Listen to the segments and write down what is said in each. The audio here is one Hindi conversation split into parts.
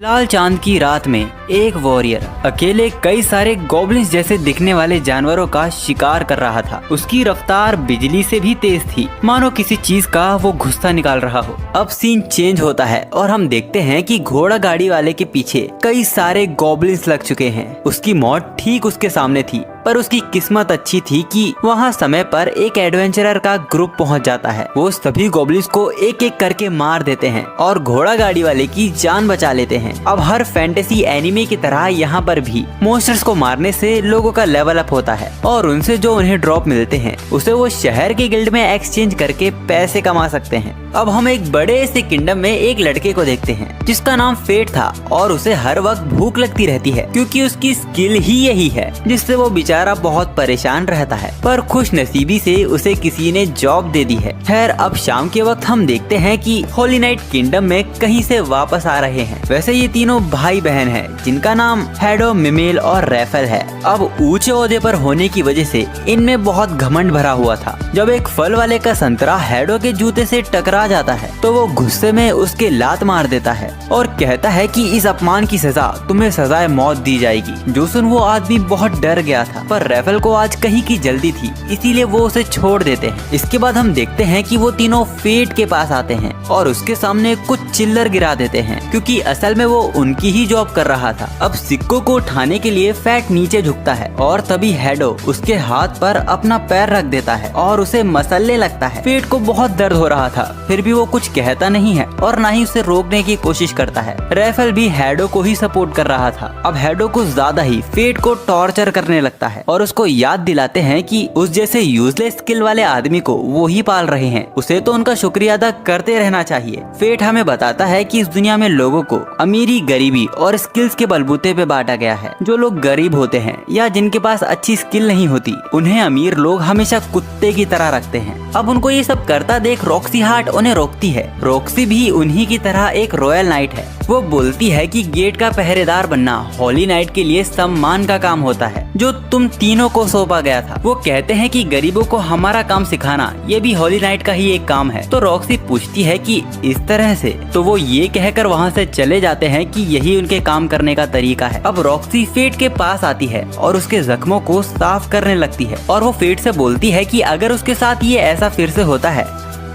लाल चांद की रात में एक वॉरियर अकेले कई सारे गॉब्लिन्स जैसे दिखने वाले जानवरों का शिकार कर रहा था। उसकी रफ्तार बिजली से भी तेज थी, मानो किसी चीज का वो गुस्सा निकाल रहा हो। अब सीन चेंज होता है और हम देखते हैं कि घोड़ा गाड़ी वाले के पीछे कई सारे गॉब्लिन्स लग चुके हैं। उसकी मौत ठीक उसके सामने थी, पर उसकी किस्मत अच्छी थी कि वहाँ समय पर एक एडवेंचरर का ग्रुप पहुँच जाता है। वो सभी गॉब्लिन्स को एक एक करके मार देते हैं और घोड़ा गाड़ी वाले की जान बचा लेते हैं। अब हर फैंटेसी एनिमे की तरह यहाँ पर भी मॉन्स्टर्स को मारने से लोगों का लेवल अप होता है और उनसे जो उन्हें ड्रॉप मिलते हैं उसे वो शहर के गिल्ड में एक्सचेंज करके पैसे कमा सकते हैं। अब हम एक बड़े से किंगडम में एक लड़के को देखते हैं जिसका नाम फेट था और उसे हर वक्त भूख लगती रहती है क्योंकि उसकी स्किल ही यही है जिससे वो बेचारा बहुत परेशान रहता है। पर खुश नसीबी से उसे किसी ने जॉब दे दी है। खैर अब शाम के वक्त हम देखते हैं कि होली नाइट किंगडम में कहीं से वापस आ रहे हैं। वैसे ये तीनों भाई बहन हैं जिनका नाम हैडो, मिमेल और रैफल है। अब ऊंचे ओहदे पर होने की वजह से इनमें बहुत घमंड भरा हुआ था। जब एक फल वाले का संतरा हैडो के जूते से टकरा जाता है तो वो गुस्से में उसके लात मार देता है और कहता है कि इस अपमान की सजा तुम्हें सजाए मौत दी जाएगी। जो सुन वो आदमी बहुत डर गया था, पर रैफल को आज कहीं की जल्दी थी इसीलिए वो उसे छोड़ देते हैं। इसके बाद हम देखते हैं कि वो तीनों फेट के पास आते हैं और उसके सामने कुछ चिल्लर गिरा देते हैं क्योंकि असल में वो उनकी ही जॉब कर रहा था। अब सिक्कों को उठाने के लिए फेट नीचे झुकता है और तभी हैडो उसके हाथ पर अपना पैर रख देता है और उसे मसलने लगता है। फेट को बहुत दर्द हो रहा था, फिर भी वो कुछ कहता नहीं है और ना ही उसे रोकने की कोशिश करता है। रैफल भी हैडो को ही सपोर्ट कर रहा था। अब हैडो कुछ ज्यादा ही फेट को टॉर्चर करने लगता है और उसको याद दिलाते हैं कि उस जैसे यूजलेस स्किल वाले आदमी को वो ही पाल रहे हैं, उसे तो उनका शुक्रिया अदा करते रहना चाहिए। फेट हमें बताता है कि इस दुनिया में लोगों को अमीरी, गरीबी और स्किल्स के बलबूते पे बांटा गया है। जो लोग गरीब होते हैं या जिनके पास अच्छी स्किल नहीं होती उन्हें अमीर लोग हमेशा कुत्ते की तरह रखते हैं। अब उनको ये सब करता देख रॉक्सी हार्ट उन्हें रोकती है। रॉक्सी भी उन्हीं की तरह एक रॉयल नाइट है। वो बोलती है कि गेट का पहरेदार बनना होली नाइट के लिए सम्मान का काम होता है जो तुम तीनों को सौंपा गया था। वो कहते हैं कि गरीबों को हमारा काम सिखाना ये भी होली नाइट का ही एक काम है। तो रॉक्सी पूछती है कि इस तरह से, तो वो ये कहकर वहाँ से चले जाते हैं कि यही उनके काम करने का तरीका है। अब रॉक्सी फेट के पास आती है और उसके जख्मों को साफ करने लगती है और वो फेट से बोलती है कि अगर उसके साथ ये ऐसा फिर से होता है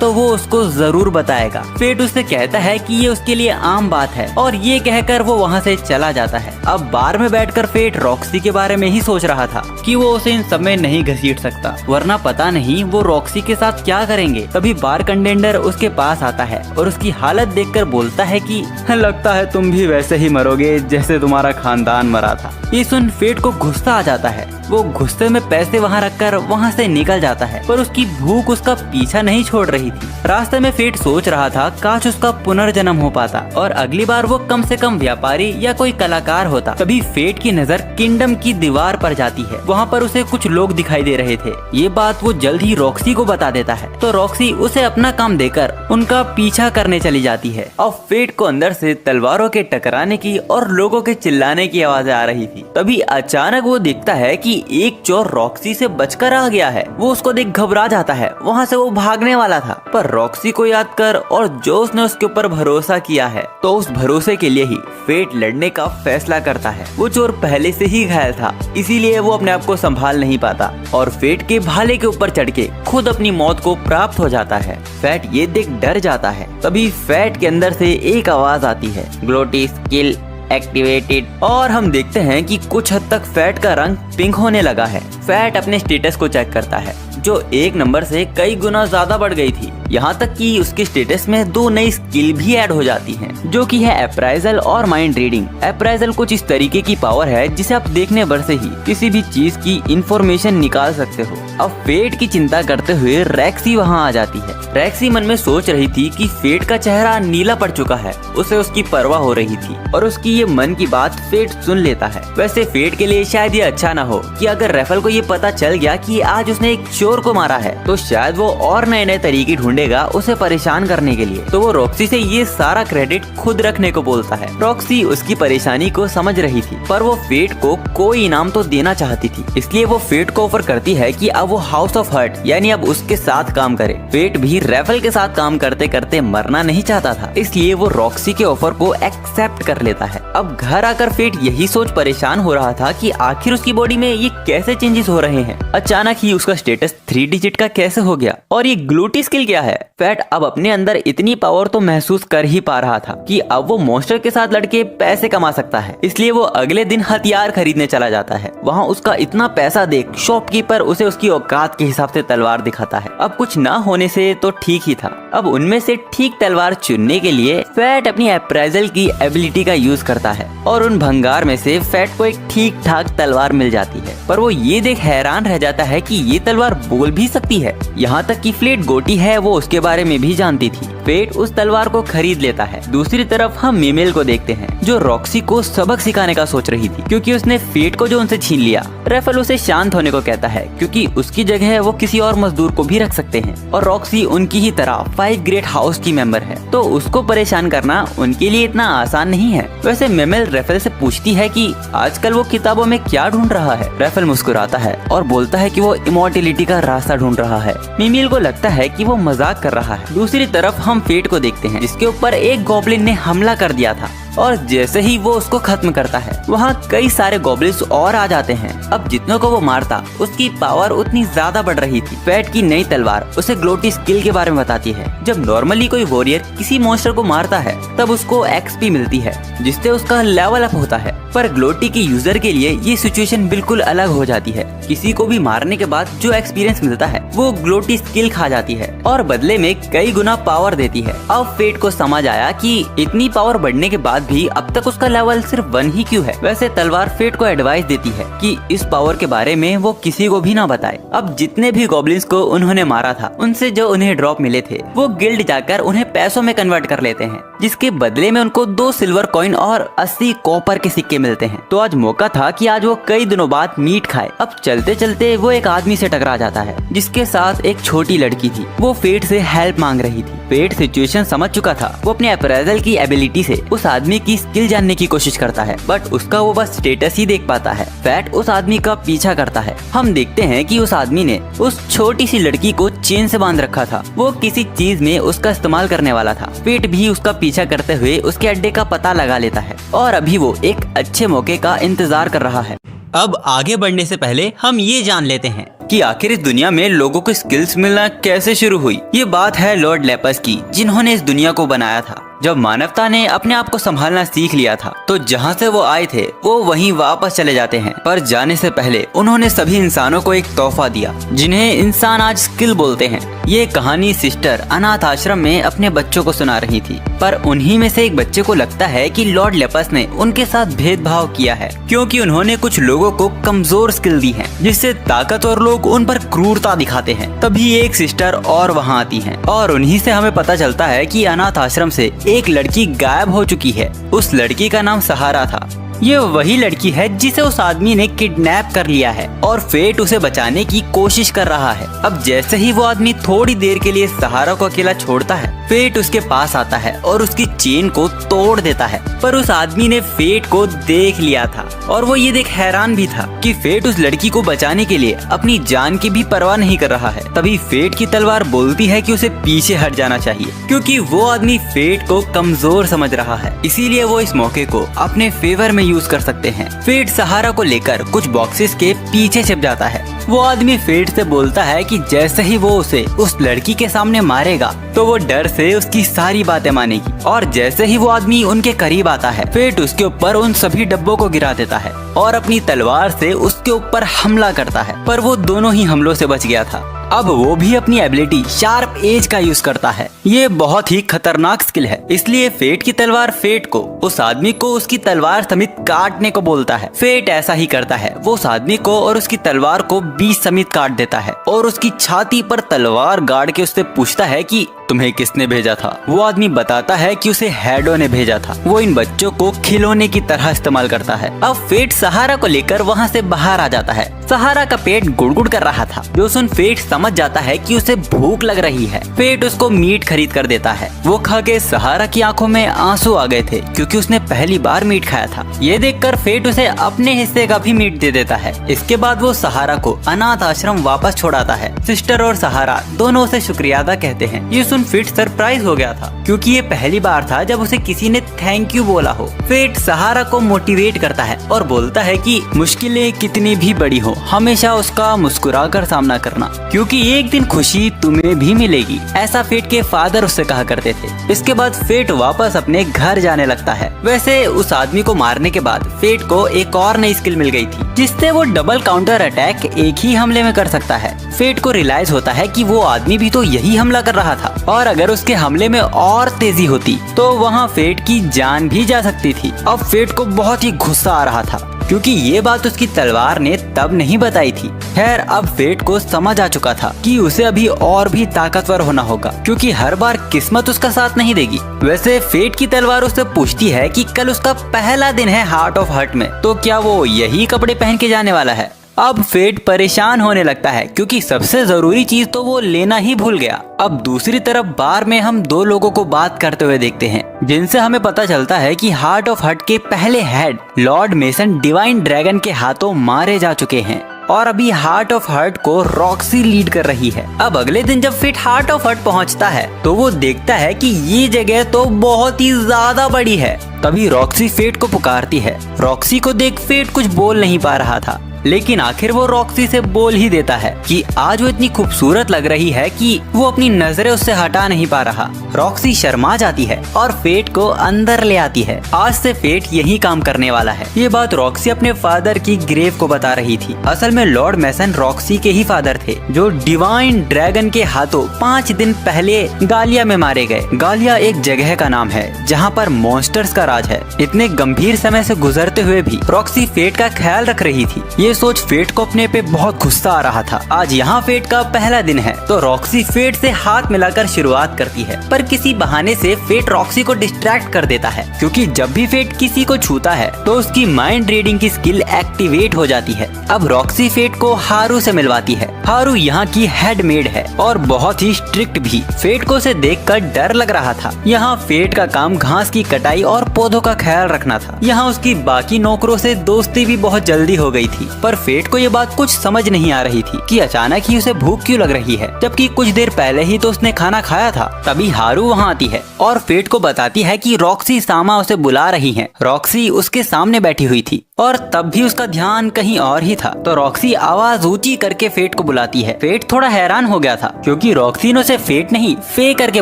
तो वो उसको जरूर बताएगा। फेट उससे कहता है कि ये उसके लिए आम बात है और ये कहकर वो वहाँ से चला जाता है। अब बार में बैठकर फेट रॉक्सी के बारे में ही सोच रहा था कि वो उसे इन सब में नहीं घसीट सकता, वरना पता नहीं वो रॉक्सी के साथ क्या करेंगे। तभी बार कंटेंडर उसके पास आता है और उसकी हालत देखकर बोलता है कि लगता है तुम भी वैसे ही मरोगे जैसे तुम्हारा खानदान मरा था। ये सुन फेट को गुस्सा आ जाता है। वो गुस्से में पैसे वहाँ रखकर वहाँ से निकल जाता है, पर उसकी भूख उसका पीछा नहीं छोड़ रही थी। रास्ते में फेट सोच रहा था काश उसका पुनर्जन्म हो पाता और अगली बार वो कम से कम व्यापारी या कोई कलाकार होता। तभी फेट की नजर किंगडम की दीवार पर जाती है। वहाँ पर उसे कुछ लोग दिखाई दे रहे थे। ये बात वो जल्द ही रॉक्सी को बता देता है, तो रॉक्सी उसे अपना काम देकर उनका पीछा करने चली जाती है। अब फेट को अंदर से तलवारों के टकराने की और लोगों के चिल्लाने की आवाजें आ रही थी। तभी अचानक वो देखता है कि एक चोर रॉक्सी से बचकर आ गया है। वो उसको देख घबरा जाता है। वहाँ से वो भागने वाला था, पर रॉक्सी को याद कर और जो उसने उसके ऊपर भरोसा किया है तो उस भरोसे के लिए ही फेट लड़ने का फैसला करता है। वो चोर पहले से ही घायल था, इसीलिए वो अपने आप को संभाल नहीं पाता और फेट के भाले के ऊपर चढ़ के खुद अपनी मौत को प्राप्त हो जाता है। फेट ये देख डर जाता है। तभी फेट के अंदर से एक आवाज आती है, ग्लोटी स्किल एक्टिवेटेड, और हम देखते हैं कि कुछ हद तक फेट का रंग पिंक होने लगा है। फेट अपने स्टेटस को चेक करता है जो 1 नंबर से कई गुना ज्यादा बढ़ गई थी। यहाँ तक कि उसके स्टेटस में 2 नई स्किल भी ऐड हो जाती हैं, जो कि है अप्राइजल और माइंड रीडिंग। अप्राइजल कुछ इस तरीके की पावर है जिसे आप देखने भर से ही किसी भी चीज की इंफॉर्मेशन निकाल सकते हो। अब फेट की चिंता करते हुए रैक्सी वहाँ आ जाती है। रैक्सी मन में सोच रही थी कि फेट का चेहरा नीला पड़ चुका है, उसे उसकी परवाह हो रही थी और उसकी ये मन की बात फेट सुन लेता है। वैसे फेट के लिए शायद ये अच्छा न हो कि अगर रैफल को ये पता चल गया कि आज उसने एक चोर को मारा है तो शायद वो और नए नए तरीके ढूंढेगा उसे परेशान करने के लिए। तो वो रॉक्सी से ये सारा क्रेडिट खुद रखने को बोलता है। रॉक्सी उसकी परेशानी को समझ रही थी, पर वो फेट को कोई इनाम तो देना चाहती थी, इसलिए वो फेट को ऑफर करती है कि अब वो हाउस ऑफ हर्ट यानी अब उसके साथ काम करे। फेट भी रेफल के साथ काम करते करते मरना नहीं चाहता था, इसलिए वो रॉक्सी के ऑफर को एक्सेप्ट कर लेता है। अब घर आकर फेट यही सोच परेशान हो रहा था कि आखिर उसकी बॉडी में ये कैसे चेंजेस हो रहे हैं। अचानक ही उसका स्टेटस 3 डिजिट का कैसे हो गया और ये ग्लूटी स्किल क्या है। फेट अब अपने अंदर इतनी पावर तो महसूस कर ही पा रहा था कि अब वो मॉन्स्टर के साथ लड़के पैसे कमा सकता है, इसलिए वो अगले दिन हथियार खरीदने चला जाता है। वहाँ उसका इतना पैसा देख शॉपकीपर उसे उसकी औकात के हिसाब से तलवार दिखाता है। अब कुछ ना होने से तो ठीक ही था। अब उनमें से ठीक तलवार चुनने के लिए फेट अपनी अप्रेजल की एबिलिटी का यूज करता है और उन भंगार में से फेट को एक ठीक ठाक तलवार मिल जाती है। पर वो ये देख हैरान रह जाता है कि ये तलवार बोल भी सकती है। यहाँ तक कि फ्लेट गोटी है वो उसके बारे में भी जानती थी। फेट उस तलवार को खरीद लेता है। दूसरी तरफ हम मीमेल को देखते हैं जो रॉक्सी को सबक सिखाने का सोच रही थी क्योंकि उसने फेट को जो उनसे छीन लिया। रेफल उसे शांत होने को कहता है क्योंकि उसकी जगह वो किसी और मजदूर को भी रख सकते हैं और रॉक्सी उनकी ही तरह 5 ग्रेट हाउस की मेंबर है, तो उसको परेशान करना उनके लिए इतना आसान नहीं है। वैसे मीमेल रेफल से पूछती है कि आजकल वो किताबों में क्या ढूंढ रहा है। रेफल मुस्कुराता है और बोलता है कि वो इमॉर्टलिटी का रास्ता ढूंढ रहा है। मीमेल को लगता है कि वो मजाक कर रहा है। दूसरी तरफ हम फेट को देखते हैं जिसके ऊपर एक गॉब्लिन ने हमला कर दिया था और जैसे ही वो उसको खत्म करता है वहाँ कई सारे गॉब्लिन्स और आ जाते हैं। अब जितनों को वो मारता उसकी पावर उतनी ज्यादा बढ़ रही थी। फेट की नई तलवार उसे ग्लोटी स्किल के बारे में बताती है। जब नॉर्मली कोई वॉरियर किसी मॉन्स्टर को मारता है तब उसको एक्सपी मिलती है जिससे उसका लेवल अप होता है, पर ग्लोटी के यूजर के लिए ये सिचुएशन बिल्कुल अलग हो जाती है। किसी को भी मारने के बाद जो एक्सपीरियंस मिलता है वो ग्लोटी स्किल खा जाती है और बदले में कई गुना पावर देती है। अब फेट को समझ आया कि इतनी पावर बढ़ने के बाद भी अब तक उसका लेवल सिर्फ 1 ही क्यों है। वैसे तलवार फेट को एडवाइस देती है कि इस पावर के बारे में वो किसी को भी ना बताए। अब जितने भी गॉब्लिन्स को उन्होंने मारा था उनसे जो उन्हें ड्रॉप मिले थे वो गिल्ड जाकर उन्हें पैसों में कन्वर्ट कर लेते हैं, जिसके बदले में उनको 2 सिल्वर कॉइन और 80 कॉपर के सिक्के मिलते हैं। तो आज मौका था कि आज वो कई दिनों बाद मीट खाए। अब चलते चलते वो एक आदमी से टकरा जाता है जिसके साथ एक छोटी लड़की थी। वो फेट से हेल्प मांग रही थी। फेट सिचुएशन समझ चुका था। वो अपने अप्रेजल की एबिलिटी से उस आदमी की स्किल जानने की कोशिश करता है, बट उसका वो बस स्टेटस ही देख पाता है। फेट उस आदमी का पीछा करता है। हम देखते हैं कि उस आदमी ने उस छोटी सी लड़की को चेन से बांध रखा था। वो किसी चीज में उसका इस्तेमाल करने वाला था। फेट भी उसका पीछा करते हुए उसके अड्डे का पता लगा लेता है और अभी वो एक अच्छे मौके का इंतजार कर रहा है। अब आगे बढ़ने से पहले हम ये जान लेते हैं कि आखिर इस दुनिया में लोगों को स्किल्स मिलना कैसे शुरू हुई। ये बात है लॉर्ड लेपस की, जिन्होंने इस दुनिया को बनाया था। जब मानवता ने अपने आप को संभालना सीख लिया था तो जहाँ से वो आए थे वो वहीं वापस चले जाते हैं, पर जाने से पहले उन्होंने सभी इंसानों को एक तोहफा दिया जिन्हें इंसान आज स्किल बोलते हैं। ये कहानी सिस्टर अनाथ आश्रम में अपने बच्चों को सुना रही थी, पर उन्हीं में से एक बच्चे को लगता है कि लॉर्ड लेपस ने उनके साथ भेदभाव किया है क्योंकि उन्होंने कुछ लोगों को कमजोर स्किल दी है जिससे ताकतवर लोग उन पर क्रूरता दिखाते हैं। तभी एक सिस्टर और वहाँ आती है और उन्हीं से हमें पता चलता है कि अनाथ आश्रम से एक लड़की गायब हो चुकी है। उस लड़की का नाम सहारा था। ये वही लड़की है जिसे उस आदमी ने किडनैप कर लिया है और फेट उसे बचाने की कोशिश कर रहा है। अब जैसे ही वो आदमी थोड़ी देर के लिए सहारा को अकेला छोड़ता है, फेट उसके पास आता है और उसकी चेन को तोड़ देता है, पर उस आदमी ने फेट को देख लिया था और वो ये देख हैरान भी था कि फेट उस लड़की को बचाने के लिए अपनी जान की भी परवाह नहीं कर रहा है। तभी फेट की तलवार बोलती है कि उसे पीछे हट जाना चाहिए क्योंकि वो आदमी फेट को कमजोर समझ रहा है, इसीलिए वो इस मौके को अपने फेवर में यूज कर सकते हैं। फेट सहारा को लेकर कुछ बॉक्सेस के पीछे छिप जाता है। वो आदमी फेट से बोलता है कि जैसे ही वो उसे उस लड़की के सामने मारेगा तो वो डर से उसकी सारी बातें मानेगी, और जैसे ही वो आदमी उनके करीब आता है फेट उसके ऊपर उन सभी डब्बों को गिरा देता है और अपनी तलवार से उसके ऊपर हमला करता है, पर वो दोनों ही हमलों से बच गया था। अब वो भी अपनी एबिलिटी शार्प एज का यूज करता है। ये बहुत ही खतरनाक स्किल है, इसलिए फेट की तलवार फेट को उस आदमी को उसकी तलवार समेत काटने को बोलता है। फेट ऐसा ही करता है। वो उस आदमी को और उसकी तलवार को बीच समेत काट देता है और उसकी छाती पर तलवार गाड़ के उससे पूछता है कि तुम्हें किसने भेजा था? वो आदमी बताता है कि उसे हैडो ने भेजा था। वो इन बच्चों को खिलौने की तरह इस्तेमाल करता है। अब फेट सहारा को लेकर वहाँ से बाहर आ जाता है। सहारा का पेट गुड़गुड़ कर रहा था, जो सुन फेट समझ जाता है कि उसे भूख लग रही है। फेट उसको मीट खरीद कर देता है। वो खा के सहारा की आंखों में आंसू आ गए थे, क्योंकि उसने पहली बार मीट खाया था। ये देखकर फेट उसे अपने हिस्से का भी मीट दे देता है। इसके बाद वो सहारा को अनाथ आश्रम वापस छोड़ाता है। सिस्टर और सहारा दोनों उसे शुक्रिया अदा कहते हैं। ये सुन फेट सरप्राइज हो गया था, क्योंकि ये पहली बार था जब उसे किसी ने थैंक यू बोला हो। फेट सहारा को मोटिवेट करता है और बोलता है कि मुश्किलें कितनी भी बड़ी हो, हमेशा उसका मुस्कुराकर सामना करना, क्योंकि एक दिन खुशी तुम्हें भी मिलेगी। ऐसा फेट के फादर उससे कहा करते थे। इसके बाद फेट वापस अपने घर जाने लगता है। वैसे उस आदमी को मारने के बाद फेट को एक और नई स्किल मिल गई थी, जिससे वो डबल काउंटर अटैक एक ही हमले में कर सकता है। फेट को रियलाइज होता है कि वो आदमी भी तो यही हमला कर रहा था, और अगर उसके हमले में और तेजी होती तो वहाँ फेट की जान भी जा सकती थी। अब फेट को बहुत ही गुस्सा आ रहा था, क्योंकि ये बात उसकी तलवार ने तब नहीं बताई थी। खैर, अब फेट को समझ आ चुका था कि उसे अभी और भी ताकतवर होना होगा, क्योंकि हर बार किस्मत उसका साथ नहीं देगी। वैसे फेट की तलवार उससे पूछती है कि कल उसका पहला दिन है हार्ट ऑफ हर्ट में, तो क्या वो यही कपड़े पहन के जाने वाला है? अब फेट परेशान होने लगता है, क्योंकि सबसे जरूरी चीज तो वो लेना ही भूल गया। अब दूसरी तरफ बार में हम दो लोगों को बात करते हुए देखते हैं, जिनसे हमें पता चलता है कि हार्ट ऑफ हर्ट के पहले head Lord mason divine dragon के हाथों मारे जा चुके हैं, और अभी हार्ट ऑफ हर्ट को रॉक्सी लीड कर रही है। अब अगले दिन जब फेट हार्ट ऑफ हर्ट पहुंचता है तो वो देखता है कि ये जगह तो बहुत ही ज्यादा बड़ी है। तभी रॉक्सी फेट को पुकारती है। रॉक्सी को देख फेट कुछ बोल नहीं पा रहा था, लेकिन आखिर वो रॉक्सी से बोल ही देता है कि आज वो इतनी खूबसूरत लग रही है कि वो अपनी नजरें उससे हटा नहीं पा रहा। रॉक्सी शर्मा जाती है और फेट को अंदर ले आती है। आज से फेट यही काम करने वाला है। ये बात रॉक्सी अपने फादर की ग्रेव को बता रही थी। असल में लॉर्ड मेसन रॉक्सी के ही फादर थे, जो डिवाइन ड्रैगन के हाथों 5 दिन पहले गालिया में मारे गए। गालिया एक जगह का नाम है जहाँ पर मॉन्स्टर्स का राज है। इतने गंभीर समय से गुजरते हुए भी रॉक्सी फेट का ख्याल रख रही थी। ये सोच फेट को अपने पे बहुत गुस्सा आ रहा था। आज यहाँ फेट का पहला दिन है, तो रॉक्सी फेट से हाथ मिलाकर शुरुआत करती है, पर किसी बहाने से फेट रॉक्सी को डिस्ट्रैक्ट कर देता है, क्योंकि जब भी फेट किसी को छूता है तो उसकी माइंड रीडिंग की स्किल एक्टिवेट हो जाती है। अब रॉक्सी फेट को हारू से मिलवाती है। हारू यहाँ की हेड मेड है और बहुत ही स्ट्रिक्ट भी। फेट को उसे देखकर डर लग रहा था। यहाँ फेट का काम घास की कटाई और पौधों का ख्याल रखना था। यहाँ उसकी बाकी नौकरों से दोस्ती भी बहुत जल्दी हो गई थी, पर फेट को ये बात कुछ समझ नहीं आ रही थी कि अचानक ही उसे भूख क्यों लग रही है, जबकि कुछ देर पहले ही तो उसने खाना खाया था। तभी हारू वहाँ आती है और फेट को बताती है कि रॉक्सी सामा उसे बुला रही है। रॉक्सी उसके सामने बैठी हुई थी और तब भी उसका ध्यान कहीं और ही था, तो रॉक्सी आवाज ऊंची करके फेट को बुलाती है। फेट थोड़ा हैरान हो गया था, क्योंकि रॉक्सी ने उसे फेट नहीं फे करके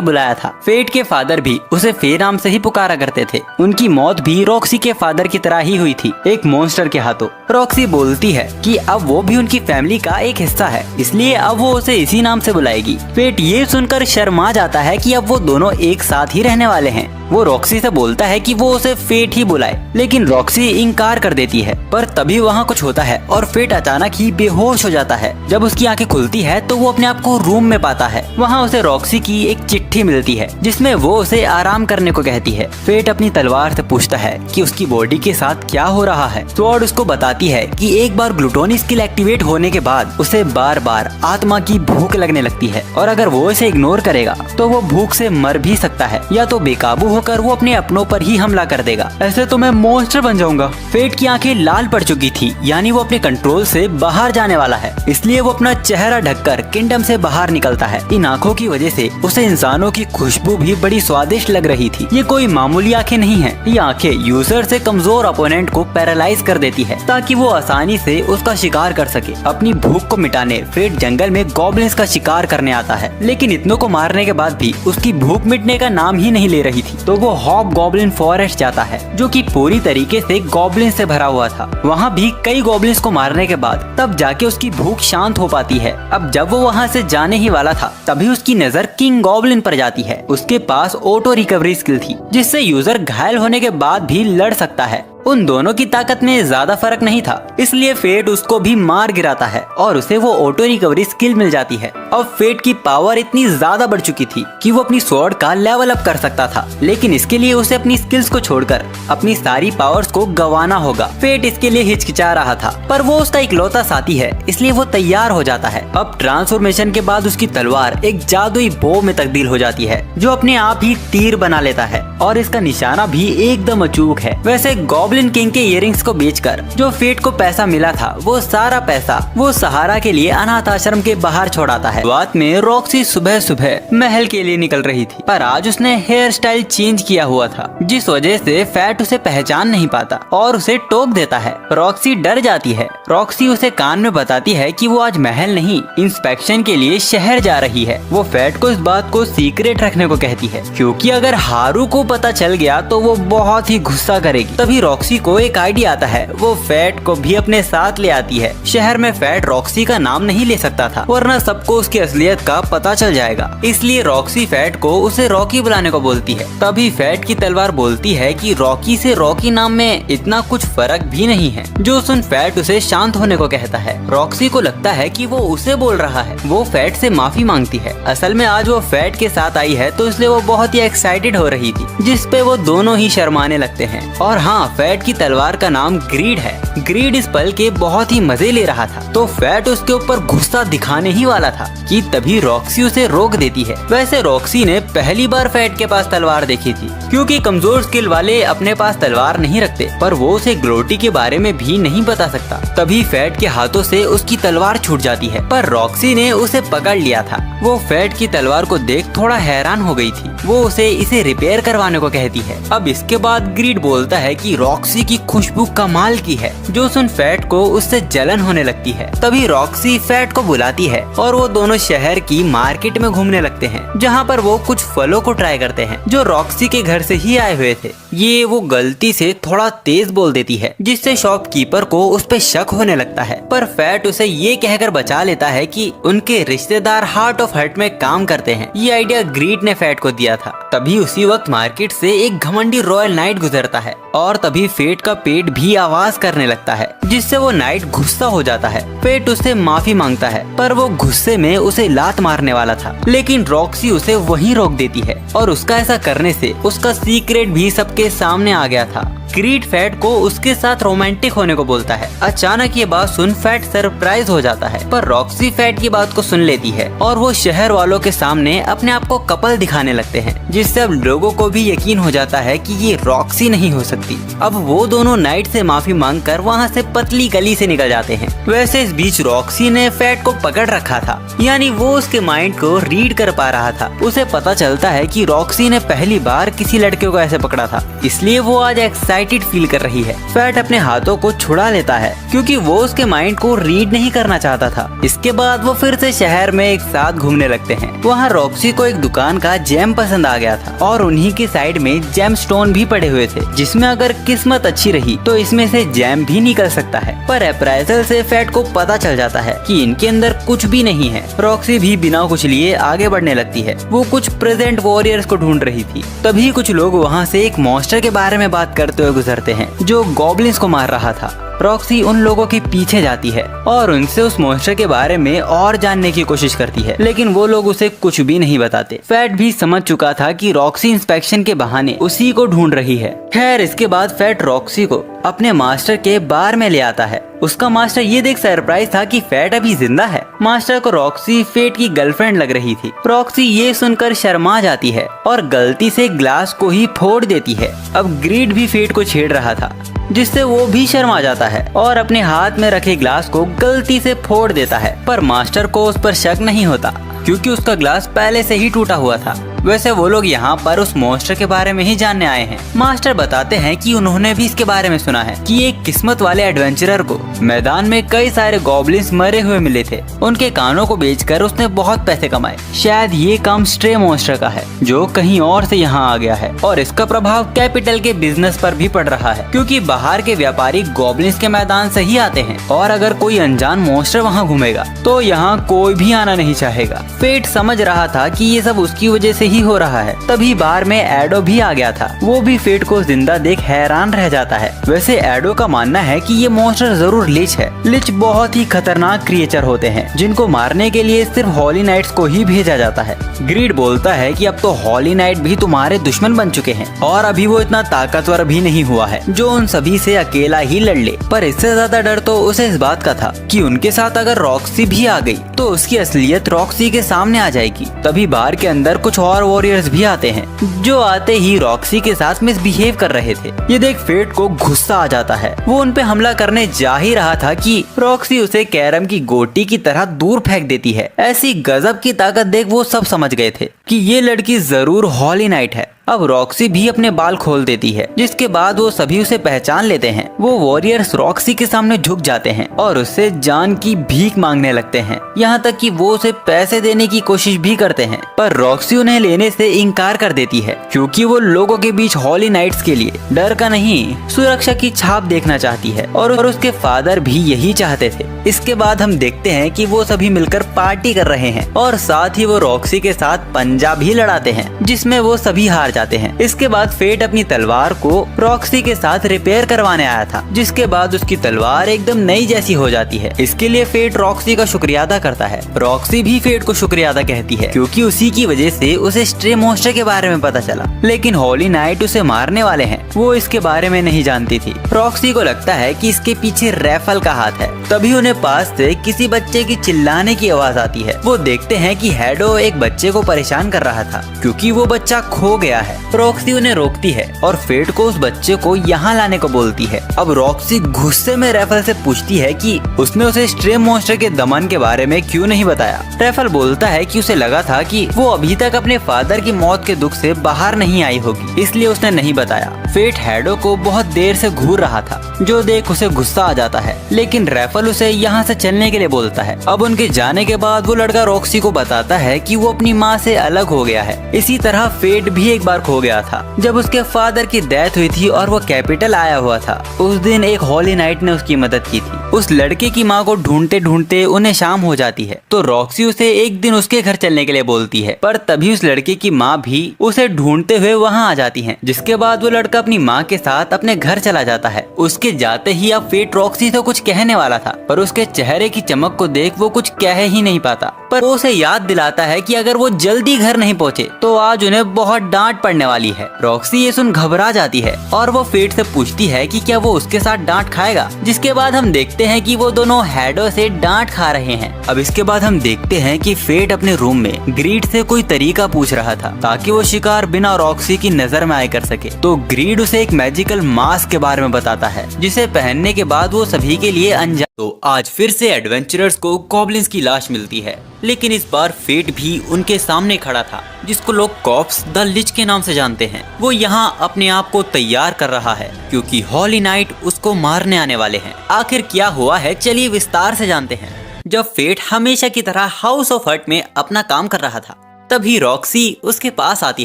बुलाया था। फेट के फादर भी उसे फे नाम से ही पुकारा करते थे। उनकी मौत भी रॉक्सी के फादर की तरह ही हुई थी, एक मॉन्स्टर के हाथों। रॉक्सी बोलती है कि अब वो भी उनकी फैमिली का एक हिस्सा है, इसलिए अब वो उसे इसी नाम से बुलाएगी। फेट ये सुनकर शर्मा जाता है कि अब वो दोनों एक साथ ही रहने वाले हैं। वो रॉक्सी से बोलता है कि वो उसे फेट ही बुलाए, लेकिन रॉक्सी इनकार कर देती है। पर तभी वहाँ कुछ होता है और फेट अचानक ही बेहोश हो जाता है। जब उसकी आंखें खुलती है तो वो अपने आप को रूम में पाता है। वहाँ उसे रॉक्सी की एक चिट्ठी मिलती है, जिसमें वो उसे आराम करने को कहती है। फेट अपनी तलवार से पूछता है कि उसकी बॉडी के साथ क्या हो रहा है। स्वॉर्ड उसको बताती है कि एक बार ग्लूटोनी स्किल एक्टिवेट होने के बाद उसे बार बार आत्मा की भूख लगने लगती है, और अगर वो इसे इग्नोर करेगा तो वो भूख से मर भी सकता है, या तो बेकाबू होकर वो अपने अपनों पर ही हमला कर देगा। ऐसे तो मैं मॉन्स्टर बन जाऊंगा। फेट की आंखें लाल पड़ चुकी थी, यानी वो अपने कंट्रोल से बाहर जाने वाला है। इसलिए वो अपना चेहरा ढककर किंगडम से बाहर निकलता है। इन आंखों की वजह से उसे इंसानों की खुशबू भी बड़ी स्वादिष्ट लग रही थी। ये कोई मामूली आंखें नहीं है। ये आंखें यूजर से कमजोर अपोनेंट को पैरालाइज कर देती है, ताकि वो आसानी से उसका शिकार कर सके। अपनी भूख को मिटाने फेट जंगल में गॉब्लिन्स का शिकार करने आता है, लेकिन इतनों को मारने के बाद भी उसकी भूख मिटने का नाम ही नहीं ले रही थी। तो वो हॉब गॉब्लिन फॉरेस्ट जाता है, जो कि पूरी तरीके से गॉब्लिन से भरा हुआ था। वहाँ भी कई गॉब्लिन्स को मारने के बाद तब जाके उसकी भूख शांत हो पाती है। अब जब वो वहाँ से जाने ही वाला था, तभी उसकी नजर किंग गॉब्लिन पर जाती है। उसके पास ऑटो रिकवरी स्किल थी, जिससे यूजर घायल होने के बाद भी लड़ सकता है। उन दोनों की ताकत में ज्यादा फर्क नहीं था, इसलिए फेट उसको भी मार गिराता है और उसे वो ऑटो रिकवरी स्किल मिल जाती है। अब फेट की पावर इतनी ज्यादा बढ़ चुकी थी कि वो अपनी स्वॉर्ड का लेवल अप कर सकता था, लेकिन इसके लिए उसे अपनी स्किल्स को छोड़कर अपनी सारी पावर्स को गंवाना होगा। फेट इसके लिए हिचकिचा रहा था, पर वो उसका इकलौता साथी है, इसलिए वो तैयार हो जाता है। अब ट्रांसफॉर्मेशन के बाद उसकी तलवार एक जादुई बो में तब्दील हो जाती है, जो अपने आप ही तीर बना लेता है और इसका निशाना भी एकदम अचूक है। वैसे गॉब्लिन किंग के इयररिंग्स को बेचकर जो फेट को पैसा मिला था, वो सारा पैसा वो सहारा के लिए अनाथ आश्रम के बाहर छोड़ाता है। रात में रॉक्सी सुबह सुबह महल के लिए निकल रही थी, पर आज उसने हेयर स्टाइल चेंज किया हुआ था, जिस वजह से फैट उसे पहचान नहीं पाता और उसे टोक देता है। रॉक्सी डर जाती है। रॉक्सी उसे कान में बताती है कि वो आज महल नहीं, इंस्पेक्शन के लिए शहर जा रही है। वो फैट को इस बात को सीक्रेट रखने को कहती है, क्योंकि अगर हारू को पता चल गया तो वो बहुत ही गुस्सा करेगी। तभी रॉक्सी को एक आइडिया आता है, वो फैट को भी अपने साथ ले आती है। शहर में फैट रॉक्सी का नाम नहीं ले सकता था, वरना सबको उसकी असलियत का पता चल जाएगा। इसलिए रॉक्सी फैट को उसे रॉकी बुलाने को बोलती है। तभी फैट की तलवार बोलती है कि रॉकी से रॉकी नाम में इतना कुछ फर्क भी नहीं है। जो सुन फैट उसे शांत होने को कहता है। रॉक्सी को लगता है कि वो उसे बोल रहा है। वो फैट से माफी मांगती है। असल में आज वो फैट के साथ आई है, तो इसलिए वो बहुत ही एक्साइटेड हो रही थी, जिस पे वो दोनों ही शर्माने लगते हैं। और हाँ, फैट की तलवार का नाम ग्रीड है। ग्रीड इस पल के बहुत ही मजे ले रहा था, तो फैट उसके ऊपर गुस्सा दिखाने ही वाला था कि तभी रॉक्सी उसे रोक देती है। वैसे रॉक्सी ने पहली बार फैट के पास तलवार देखी थी, क्योंकि कमजोर स्किल वाले अपने पास तलवार नहीं रखते, पर वो उसे ग्लोटी के बारे में भी नहीं बता सकता। तभी फैट के हाथों से उसकी तलवार छूट जाती है, पर रॉक्सी ने उसे पकड़ लिया था। वो फैट की तलवार को देख थोड़ा हैरान हो गई थी। वो उसे इसे रिपेयर करवाने को कहती है। अब इसके बाद ग्रीड बोलता है कि रॉक्सी की खुशबू कमाल की है, जो सुन फैट को उससे जलन होने लगती है। तभी रॉक्सी फैट को बुलाती है और वो दोनों शहर की मार्केट में घूमने लगते हैं, जहाँ पर वो कुछ फलों को ट्राई करते हैं जो रॉक्सी के घर से ही आए हुए थे। ये वो गलती से थोड़ा तेज बोल देती है, जिससे शॉपकीपर को उस पे शक होने लगता है, पर फैट उसे ये कहकर बचा लेता है कि उनके रिश्तेदार हार्ट ऑफ हर्ट में काम करते हैं। ये आइडिया ग्रीड ने फैट को दिया था। तभी उसी वक्त मार्केट से एक घमंडी रॉयल नाइट गुजरता है और तभी फेट का पेट भी आवाज करने लगता है, जिससे वो नाइट गुस्सा हो जाता है। फेट उससे माफी मांगता है, पर वो गुस्से में उसे लात मारने वाला था, लेकिन रॉक्सी उसे वहीं रोक देती है और उसका ऐसा करने से उसका सीक्रेट भी सबके सामने आ गया था। ग्रीड फैट को उसके साथ रोमांटिक होने को बोलता है। अचानक ये बात सुन फैट सरप्राइज हो जाता है, पर रॉक्सी फैट की बात को सुन लेती है और वो शहर वालों के सामने अपने आप को कपल दिखाने लगते हैं, जिससे अब लोगों को भी यकीन हो जाता है कि ये रॉक्सी नहीं हो सकती। अब वो दोनों नाइट से माफी मांगकर वहाँ से पतली गली से निकल जाते हैं। वैसे इस बीच रॉक्सी ने फैट को पकड़ रखा था, यानी वो उसके माइंड को रीड कर पा रहा था। उसे पता चलता है कि रॉक्सी ने पहली बार किसी लड़के को ऐसे पकड़ा था, इसलिए वो आज एक्साइटेड फील कर रही है। फैट अपने हाथों को छुड़ा लेता है, क्योंकि वो उसके माइंड को रीड नहीं करना चाहता था। इसके बाद वो फिर से शहर में एक साथ घूमने लगते हैं। वहाँ रॉक्सी को एक दुकान का जैम पसंद आ गया था और उन्हीं के साइड में जैम स्टोन भी पड़े हुए थे, जिसमें अगर किस्मत अच्छी रही तो इसमें से जैम भी निकल सकता है। पर अप्राइजल से फैट को पता चल जाता है कि इनके अंदर कुछ भी नहीं है। रॉक्सी भी बिना कुछ लिए आगे बढ़ने लगती है। वो कुछ प्रेजेंट वॉरियर्स को ढूंढ रही थी। तभी कुछ लोग वहाँ से एक मॉन्स्टर के बारे में बात करते हुए गुजरते हैं, जो गॉब्लिन्स को मार रहा था। रॉक्सी उन लोगों के पीछे जाती है और उनसे उस मॉन्स्टर के बारे में और जानने की कोशिश करती है, लेकिन वो लोग उसे कुछ भी नहीं बताते। फैट भी समझ चुका था कि रॉक्सी इंस्पेक्शन के बहाने उसी को ढूंढ रही है। खैर, इसके बाद फैट रॉक्सी को अपने मास्टर के बार में ले आता है। उसका मास्टर ये देख सरप्राइज था कि फैट अभी जिंदा है। मास्टर को रॉक्सी फेट की गर्लफ्रेंड लग रही थी। रॉक्सी ये सुनकर शर्मा जाती है और गलती से ग्लास को ही फोड़ देती है। अब ग्रीड भी फेट को छेड़ रहा था, जिससे वो भी शर्मा जाता है और अपने हाथ में रखे ग्लास को गलती से फोड़ देता है। पर मास्टर को उस पर शक नहीं होता, क्योंकि उसका ग्लास पहले से ही टूटा हुआ था। वैसे वो लोग यहाँ पर उस मॉन्स्टर के बारे में ही जानने आए हैं। मास्टर बताते हैं कि उन्होंने भी इसके बारे में सुना है कि एक किस्मत वाले एडवेंचरर को मैदान में कई सारे गॉब्लिन्स मरे हुए मिले थे। उनके कानों को बेचकर उसने बहुत पैसे कमाए। शायद ये काम स्ट्रे मॉन्स्टर का है, जो कहीं और से यहाँ आ गया है, और इसका प्रभाव कैपिटल के बिजनेस पर भी पड़ रहा है, क्योंकि बाहर के व्यापारी गॉब्लिन्स के मैदान से ही आते हैं, और अगर कोई अनजान मॉन्स्टर वहाँ घूमेगा तो यहाँ कोई भी आना नहीं चाहेगा। फेट समझ रहा था कि ये सब उसकी वजह से यही हो रहा है। तभी बार में एडो भी आ गया था। वो भी फेट को जिंदा देख हैरान रह जाता है। वैसे एडो का मानना है कि ये मॉन्स्टर जरूर लिच है। लिच बहुत ही खतरनाक क्रिएचर होते हैं जिनको मारने के लिए सिर्फ हॉली नाइट्स को ही भेजा जाता है। ग्रीड बोलता है कि अब तो हॉली नाइट भी तुम्हारे दुश्मन बन चुके हैं और अभी वो इतना ताकतवर भी नहीं हुआ है जो उन सभी से अकेला ही लड़ ले। पर इससे ज्यादा डर तो उसे इस बात का था कि उनके साथ अगर रॉक्सी भी आ गई तो उसकी असलियत रॉक्सी के सामने आ जाएगी। तभी बार के अंदर कुछ और वॉरियर्स भी आते हैं जो आते ही रॉक्सी के साथ मिसबिहेव कर रहे थे। ये देख फेट को गुस्सा आ जाता है। वो उन पे हमला करने जा ही रहा था कि रॉक्सी उसे कैरम की गोटी की तरह दूर फेंक देती है। ऐसी गजब की ताकत देख वो सब समझ गए थे कि ये लड़की जरूर हॉली नाइट है। अब रॉक्सी भी अपने बाल खोल देती है जिसके बाद वो सभी उसे पहचान लेते हैं। वो वॉरियर्स रॉक्सी के सामने झुक जाते हैं और उससे जान की भीख मांगने लगते हैं। यहाँ तक कि वो उसे पैसे देने की कोशिश भी करते हैं पर रॉक्सी उन्हें लेने से इनकार कर देती है क्योंकि वो लोगों के बीच हॉली नाइट्स के लिए डर का नहीं सुरक्षा की छाप देखना चाहती है और उसके फादर भी यही चाहते थे। इसके बाद हम देखते हैं कि वो सभी मिलकर पार्टी कर रहे हैं और साथ ही वो रॉक्सी के साथ पंजा भी लड़ाते हैं जिसमें वो सभी हार जाते हैं। इसके बाद फेट अपनी तलवार को रॉक्सी के साथ रिपेयर करवाने आया था जिसके बाद उसकी तलवार एकदम नई जैसी हो जाती है। इसके लिए फेट रॉक्सी का शुक्रिया अदा करता है। रॉक्सी भी फेट को शुक्रिया अदा कहती है क्योंकि उसी की वजह से उसे स्ट्रे मॉन्स्टर के बारे में पता चला। लेकिन हॉली नाइट उसे मारने वाले हैं वो इसके बारे में नहीं जानती थी। रॉक्सी को लगता है कि इसके पीछे रैफल का हाथ है। तभी उन्हें पास से किसी बच्चे की चिल्लाने की आवाज आती है। वो देखते हैं कि हेडो एक बच्चे को परेशान कर रहा था क्योंकि वो बच्चा खो गया है। रॉक्सी उन्हें रोकती है और फेट को उस बच्चे को यहाँ लाने को बोलती है। अब रॉक्सी गुस्से में रैफल से पूछती है कि उसने उसे स्ट्रे मॉन्स्टर के दमन के बारे में क्यों नहीं बताया। रैफल बोलता है कि उसे लगा था कि वो अभी तक अपने फादर की मौत के दुख से बाहर नहीं आई होगी इसलिए उसने नहीं बताया। फेट हेडो को बहुत देर से घूर रहा था जो देख उसे गुस्सा आ जाता है लेकिन रैफल उसे यहाँ से चलने के लिए बोलता है। अब उनके जाने के बाद वो लड़का रॉक्सी को बताता है कि वो अपनी माँ से अलग हो गया है। इसी तरह फेट भी एक बार खो गया था जब उसके फादर की डेथ हुई थी और वो कैपिटल आया हुआ था। उस दिन एक हॉली नाइट ने उसकी मदद की थी। उस लड़के की माँ को ढूंढते ढूंढते उन्हें शाम हो जाती है तो रॉक्सी उसे एक दिन उसके घर चलने के लिए बोलती है पर तभी उस लड़के की माँ भी उसे ढूंढते हुए वहाँ आ जाती है जिसके बाद वो लड़का अपनी माँ के साथ अपने घर चला जाता है। उसके जाते ही अब फेट रॉक्सी से कुछ कहने वाला था पर उसके चेहरे की चमक को देख वो कुछ कह ही नहीं पाता पर वो उसे याद दिलाता है कि अगर वो जल्दी घर नहीं पहुँचे तो आज उन्हें बहुत डांट पड़ने वाली है। रॉक्सी ये सुन घबरा जाती है और वो फेट से पूछती है कि क्या वो उसके साथ डांट खाएगा। जिसके बाद हम देखते हैं कि वो दोनों हेडो से डांट खा रहे हैं। अब इसके बाद हम देखते हैं कि फेट अपने रूम में ग्रीड से कोई तरीका पूछ रहा था ताकि वो शिकार बिना रॉक्सी की नजर में आए कर सके। तो ग्रीड उसे एक मैजिकल मास्क के बारे में बताता है जिसे पहनने के बाद वो सभी के लिए अनजान। तो आज फिर से एडवेंचरर्स को गॉब्लिन्स की लाश मिलती है लेकिन इस बार फेट भी उनके सामने खड़ा था जिसको लोग कॉप्स द लिच के नाम से जानते हैं। वो यहाँ अपने आप को तैयार कर रहा है क्योंकि हॉली नाइट उसको मारने आने वाले हैं। आखिर क्या हुआ है चलिए विस्तार से जानते हैं। जब फेट हमेशा की तरह हाउस ऑफ हर्ट में अपना काम कर रहा था तभी रॉक्सी उसके पास आती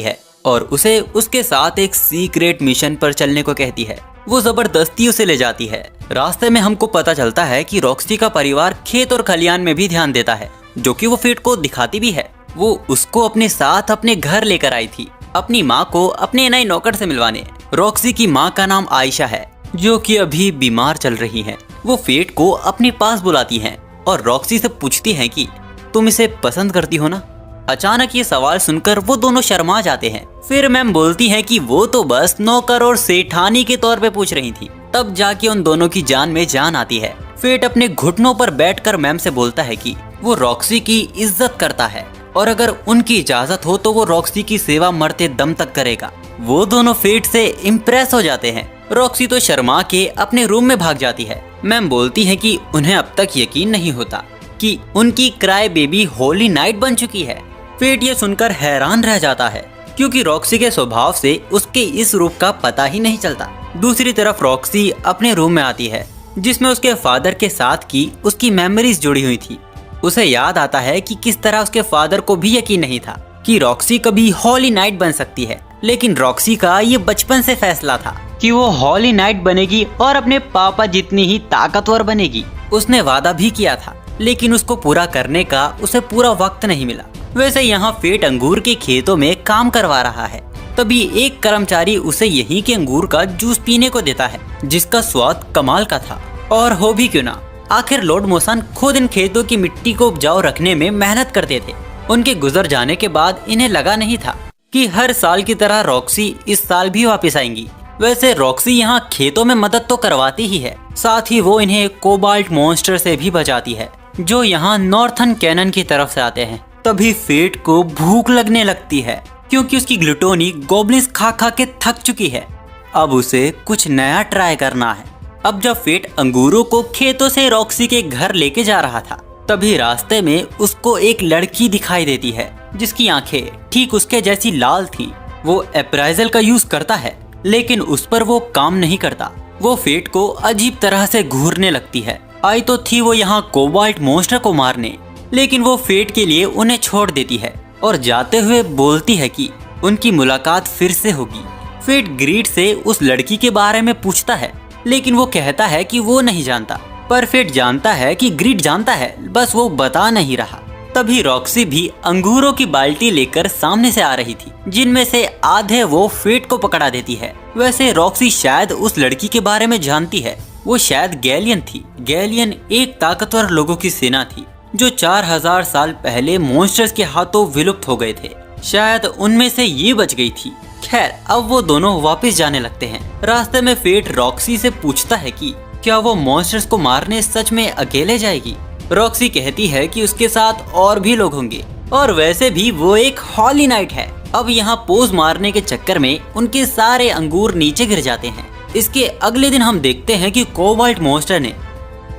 है और उसे उसके साथ एक सीक्रेट मिशन पर चलने को कहती है। वो जबरदस्ती उसे ले जाती है। रास्ते में हमको पता चलता है कि रॉक्सी का परिवार खेत और खलियान में भी ध्यान देता है जो कि वो फेट को दिखाती भी है। वो उसको अपने साथ अपने घर लेकर आई थी अपनी माँ को अपने नए नौकर से मिलवाने। रॉक्सी की माँ का नाम आयशा है जो कि अभी बीमार चल रही है। वो फेट को अपने पास बुलाती हैं और रॉक्सी से पूछती हैं कि तुम इसे पसंद करती हो ना। अचानक ये सवाल सुनकर वो दोनों शर्मा जाते हैं। फिर मैम बोलती है कि वो तो बस नौकर और सेठानी के तौर पे पूछ रही थी। तब जाके उन दोनों की जान में जान आती है। फेट अपने घुटनों पर बैठकर मैम से बोलता है कि वो रॉक्सी की इज्जत करता है और अगर उनकी इजाजत हो तो वो रॉक्सी की सेवा मरते दम तक करेगा। वो दोनों फेट से इम्प्रेस हो जाते हैं। रॉक्सी तो शर्मा के अपने रूम में भाग जाती है। मैम बोलती है कि उन्हें अब तक यकीन नहीं होता कि उनकी क्राई बेबी हॉली नाइट बन चुकी है। फेट ये सुनकर हैरान रह जाता है क्योंकि रॉक्सी के स्वभाव से उसके इस रूप का पता ही नहीं चलता। दूसरी तरफ रॉक्सी अपने रूम में आती है जिसमें उसके फादर के साथ की उसकी मेमोरीज जुड़ी हुई थी। उसे याद आता है कि किस तरह उसके फादर को भी यकीन नहीं था कि रॉक्सी कभी हॉली नाइट बन सकती है, लेकिन रॉक्सी का ये बचपन से फैसला था कि वो हॉली नाइट बनेगी और अपने पापा जितनी ही ताकतवर बनेगी। उसने वादा भी किया था लेकिन उसको पूरा करने का उसे पूरा वक्त नहीं मिला। वैसे यहाँ फेट अंगूर के खेतों में काम करवा रहा है। तभी एक कर्मचारी उसे यहीं के अंगूर का जूस पीने को देता है, जिसका स्वाद कमाल का था। और हो भी क्यों ना, आखिर लॉर्ड मोसान खुद इन खेतों की मिट्टी को उपजाऊ रखने में मेहनत करते थे। उनके गुजर जाने के बाद इन्हें लगा नहीं था कि हर साल की तरह रॉक्सी इस साल भी वापस आएंगी। वैसे रॉक्सी यहाँ खेतों में मदद तो करवाती ही है, साथ ही वो इन्हें कोबाल्ट मॉन्स्टर से भी बचाती है, जो यहाँ नॉर्थन कैनन की तरफ से आते हैं। तभी फेट को भूख लगने लगती है, क्योंकि उसकी ग्लूटोनी गॉब्लिन्स खा खा के थक चुकी है। अब उसे कुछ नया ट्राई करना है। अब जब फेट अंगूरों को खेतों से रॉक्सी के घर लेके जा रहा था, तभी रास्ते में उसको एक लड़की दिखाई देती है, जिसकी आंखें ठीक उसके जैसी लाल थी। वो अप्राइजल का यूज करता है, लेकिन उस पर वो काम नहीं करता। वो फेट को अजीब तरह से घूरने लगती है। आई तो थी वो यहाँ कोबाल्ट मॉन्स्टर को मारने, लेकिन वो फेट के लिए उन्हें छोड़ देती है और जाते हुए बोलती है कि उनकी मुलाकात फिर से होगी। फेट ग्रीड से उस लड़की के बारे में पूछता है, लेकिन वो कहता है कि वो नहीं जानता। पर फेट जानता है कि ग्रीड जानता है, बस वो बता नहीं रहा। तभी रॉक्सी भी अंगूरों की बाल्टी लेकर सामने से आ रही थी, जिनमें से आधे वो फेट को पकड़ा देती है। वैसे रॉक्सी शायद उस लड़की के बारे में जानती है। वो शायद गैलियन थी। गैलियन एक ताकतवर लोगों की सेना थी, जो 4000 साल पहले मॉन्स्टर्स के हाथों विलुप्त हो गए थे। शायद उनमें से ये बच गई थी। खैर, अब वो दोनों वापस जाने लगते हैं। रास्ते में फेट रॉक्सी से पूछता है कि क्या वो मॉन्स्टर्स को मारने सच में अकेले जाएगी। रॉक्सी कहती है कि उसके साथ और भी लोग होंगे, और वैसे भी वो एक हॉली नाइट है। अब यहाँ पोज मारने के चक्कर में उनके सारे अंगूर नीचे गिर जाते हैं। इसके अगले दिन हम देखते हैं कि कोबाल्ट मॉन्स्टर ने